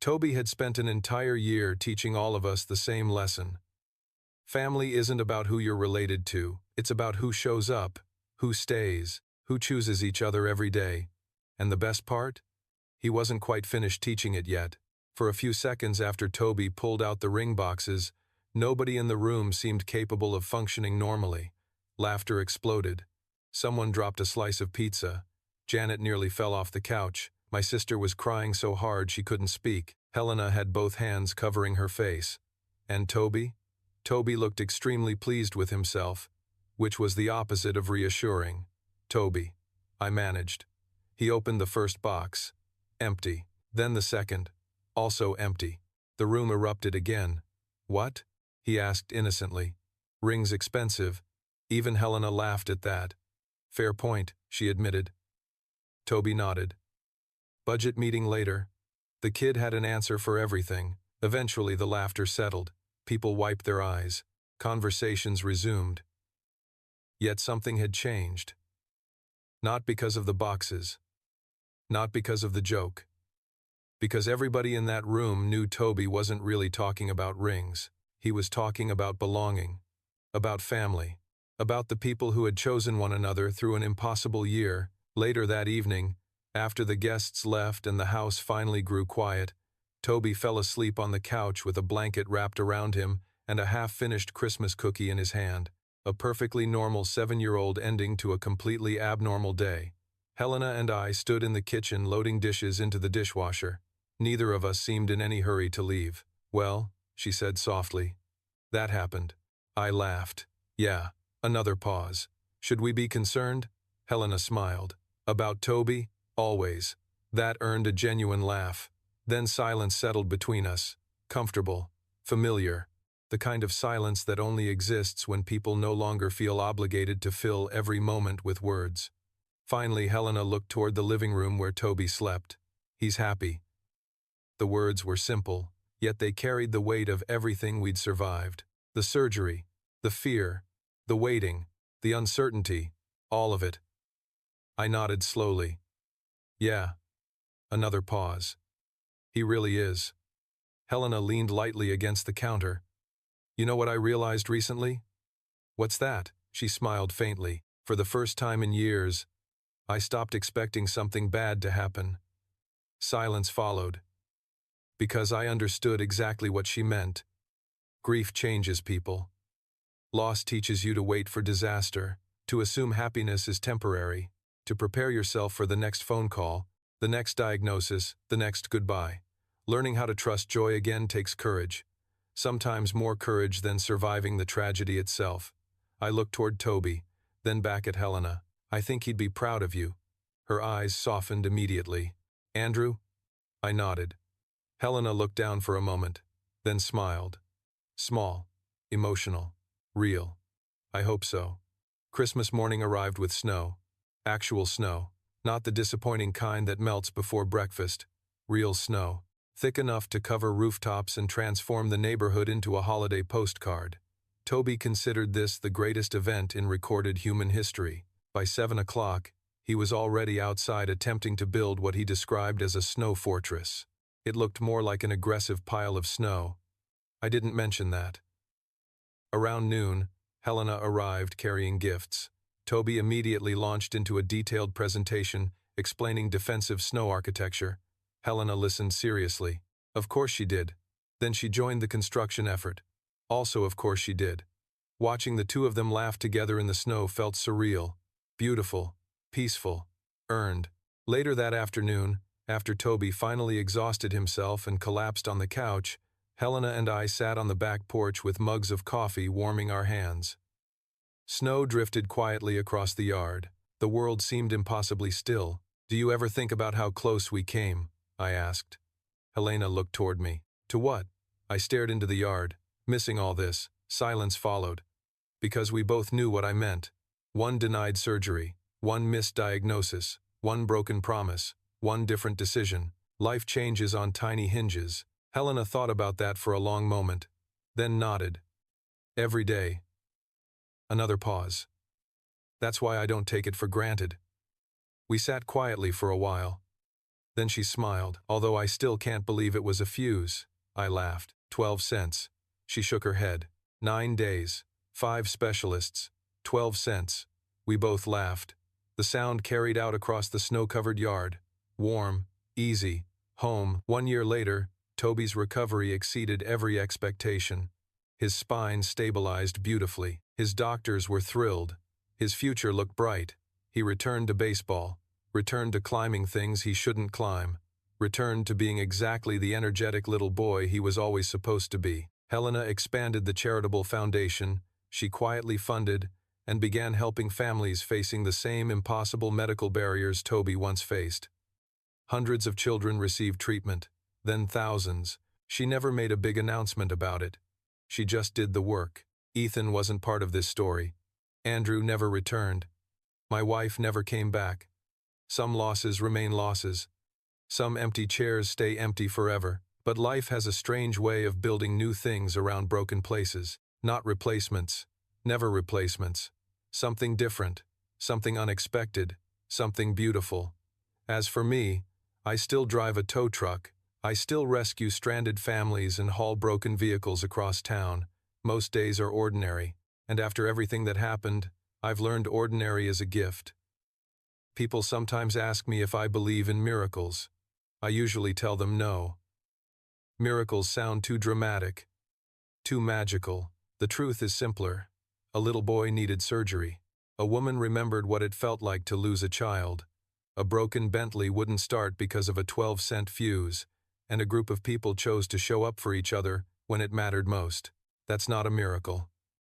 Toby had spent an entire year teaching all of us the same lesson. Family isn't about who you're related to, it's about who shows up, who stays, who chooses each other every day. And the best part? He wasn't quite finished teaching it yet. For a few seconds after Toby pulled out the ring boxes, nobody in the room seemed capable of functioning normally. Laughter exploded. Someone dropped a slice of pizza. Janet nearly fell off the couch. My sister was crying so hard she couldn't speak. Helena had both hands covering her face. And Toby? Toby looked extremely pleased with himself, which was the opposite of reassuring. "Toby," I managed. He opened the first box. Empty. Then the second. Also empty. The room erupted again. "What?" he asked innocently. "Ring's expensive." Even Helena laughed at that. "Fair point," she admitted. Toby nodded. Budget meeting later. The kid had an answer for everything. Eventually the laughter settled. People wiped their eyes. Conversations resumed. Yet something had changed. Not because of the boxes. Not because of the joke. Because everybody in that room knew Toby wasn't really talking about rings. He was talking about belonging. About family. About the people who had chosen one another through an impossible year. Later that evening, after the guests left and the house finally grew quiet, Toby fell asleep on the couch with a blanket wrapped around him and a half-finished Christmas cookie in his hand. A perfectly normal 7-year-old ending to a completely abnormal day. Helena and I stood in the kitchen loading dishes into the dishwasher. Neither of us seemed in any hurry to leave. "Well," she said softly. "That happened." I laughed. "Yeah." Another pause. "Should we be concerned?" Helena smiled. "About Toby? Always." That earned a genuine laugh. Then silence settled between us. Comfortable. Familiar. The kind of silence that only exists when people no longer feel obligated to fill every moment with words. Finally, Helena looked toward the living room where Toby slept. "He's happy." The words were simple, yet they carried the weight of everything we'd survived. The surgery, the fear, the waiting, the uncertainty, all of it. I nodded slowly. "Yeah." Another pause. "He really is." Helena leaned lightly against the counter. "You know what I realized recently?" "What's that?" She smiled faintly. "For the first time in years, I stopped expecting something bad to happen." Silence followed. Because I understood exactly what she meant. Grief changes people. Loss teaches you to wait for disaster, to assume happiness is temporary, to prepare yourself for the next phone call, the next diagnosis, the next goodbye. Learning how to trust joy again takes courage. Sometimes more courage than surviving the tragedy itself. I looked toward Toby, then back at Helena. "I think he'd be proud of you." Her eyes softened immediately. "Andrew?" I nodded. Helena looked down for a moment, then smiled. Small, emotional, real. "I hope so." Christmas morning arrived with snow. Actual snow. Not the disappointing kind that melts before breakfast. Real snow. Thick enough to cover rooftops and transform the neighborhood into a holiday postcard. Toby considered this the greatest event in recorded human history. By 7 o'clock, he was already outside attempting to build what he described as a snow fortress. It looked more like an aggressive pile of snow. I didn't mention that. Around noon, Helena arrived carrying gifts. Toby immediately launched into a detailed presentation explaining defensive snow architecture. Helena listened seriously. Of course she did. Then she joined the construction effort. Also, of course she did. Watching the two of them laugh together in the snow felt surreal, beautiful, peaceful, earned. Later that afternoon, after Toby finally exhausted himself and collapsed on the couch, Helena and I sat on the back porch with mugs of coffee warming our hands. Snow drifted quietly across the yard. The world seemed impossibly still. "Do you ever think about how close we came?" I asked. Helena looked toward me. "To what?" I stared into the yard. Missing all this, silence followed. Because we both knew what I meant. One denied surgery, one missed diagnosis, one broken promise, one different decision. Life changes on tiny hinges. Helena thought about that for a long moment, then nodded. Every day. Another pause. That's why I don't take it for granted. We sat quietly for a while. Then she smiled. Although I still can't believe it was a fuse. I laughed. 12 cents. She shook her head. 9 days. 5 specialists. 12 cents. We both laughed. The sound carried out across the snow-covered yard. Warm, easy, home. 1 year later, Toby's recovery exceeded every expectation. His spine stabilized beautifully. His doctors were thrilled. His future looked bright. He returned to baseball, returned to climbing things he shouldn't climb, returned to being exactly the energetic little boy he was always supposed to be. Helena expanded the charitable foundation she quietly funded and began helping families facing the same impossible medical barriers Toby once faced. Hundreds of children received treatment, then thousands. She never made a big announcement about it. She just did the work. Ethan wasn't part of this story. Andrew never returned. My wife never came back. Some losses remain losses. Some empty chairs stay empty forever. But life has a strange way of building new things around broken places. Not replacements. Never replacements. Something different. Something unexpected. Something beautiful. As for me, I still drive a tow truck. I still rescue stranded families and haul broken vehicles across town. Most days are ordinary. And after everything that happened, I've learned ordinary is a gift. People sometimes ask me if I believe in miracles. I usually tell them no. Miracles sound too dramatic, too magical. The truth is simpler. A little boy needed surgery. A woman remembered what it felt like to lose a child. A broken Bentley wouldn't start because of a 12-cent fuse, and a group of people chose to show up for each other when it mattered most. That's not a miracle.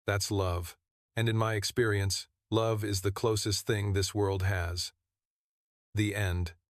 That's love. And in my experience, love is the closest thing this world has. The end.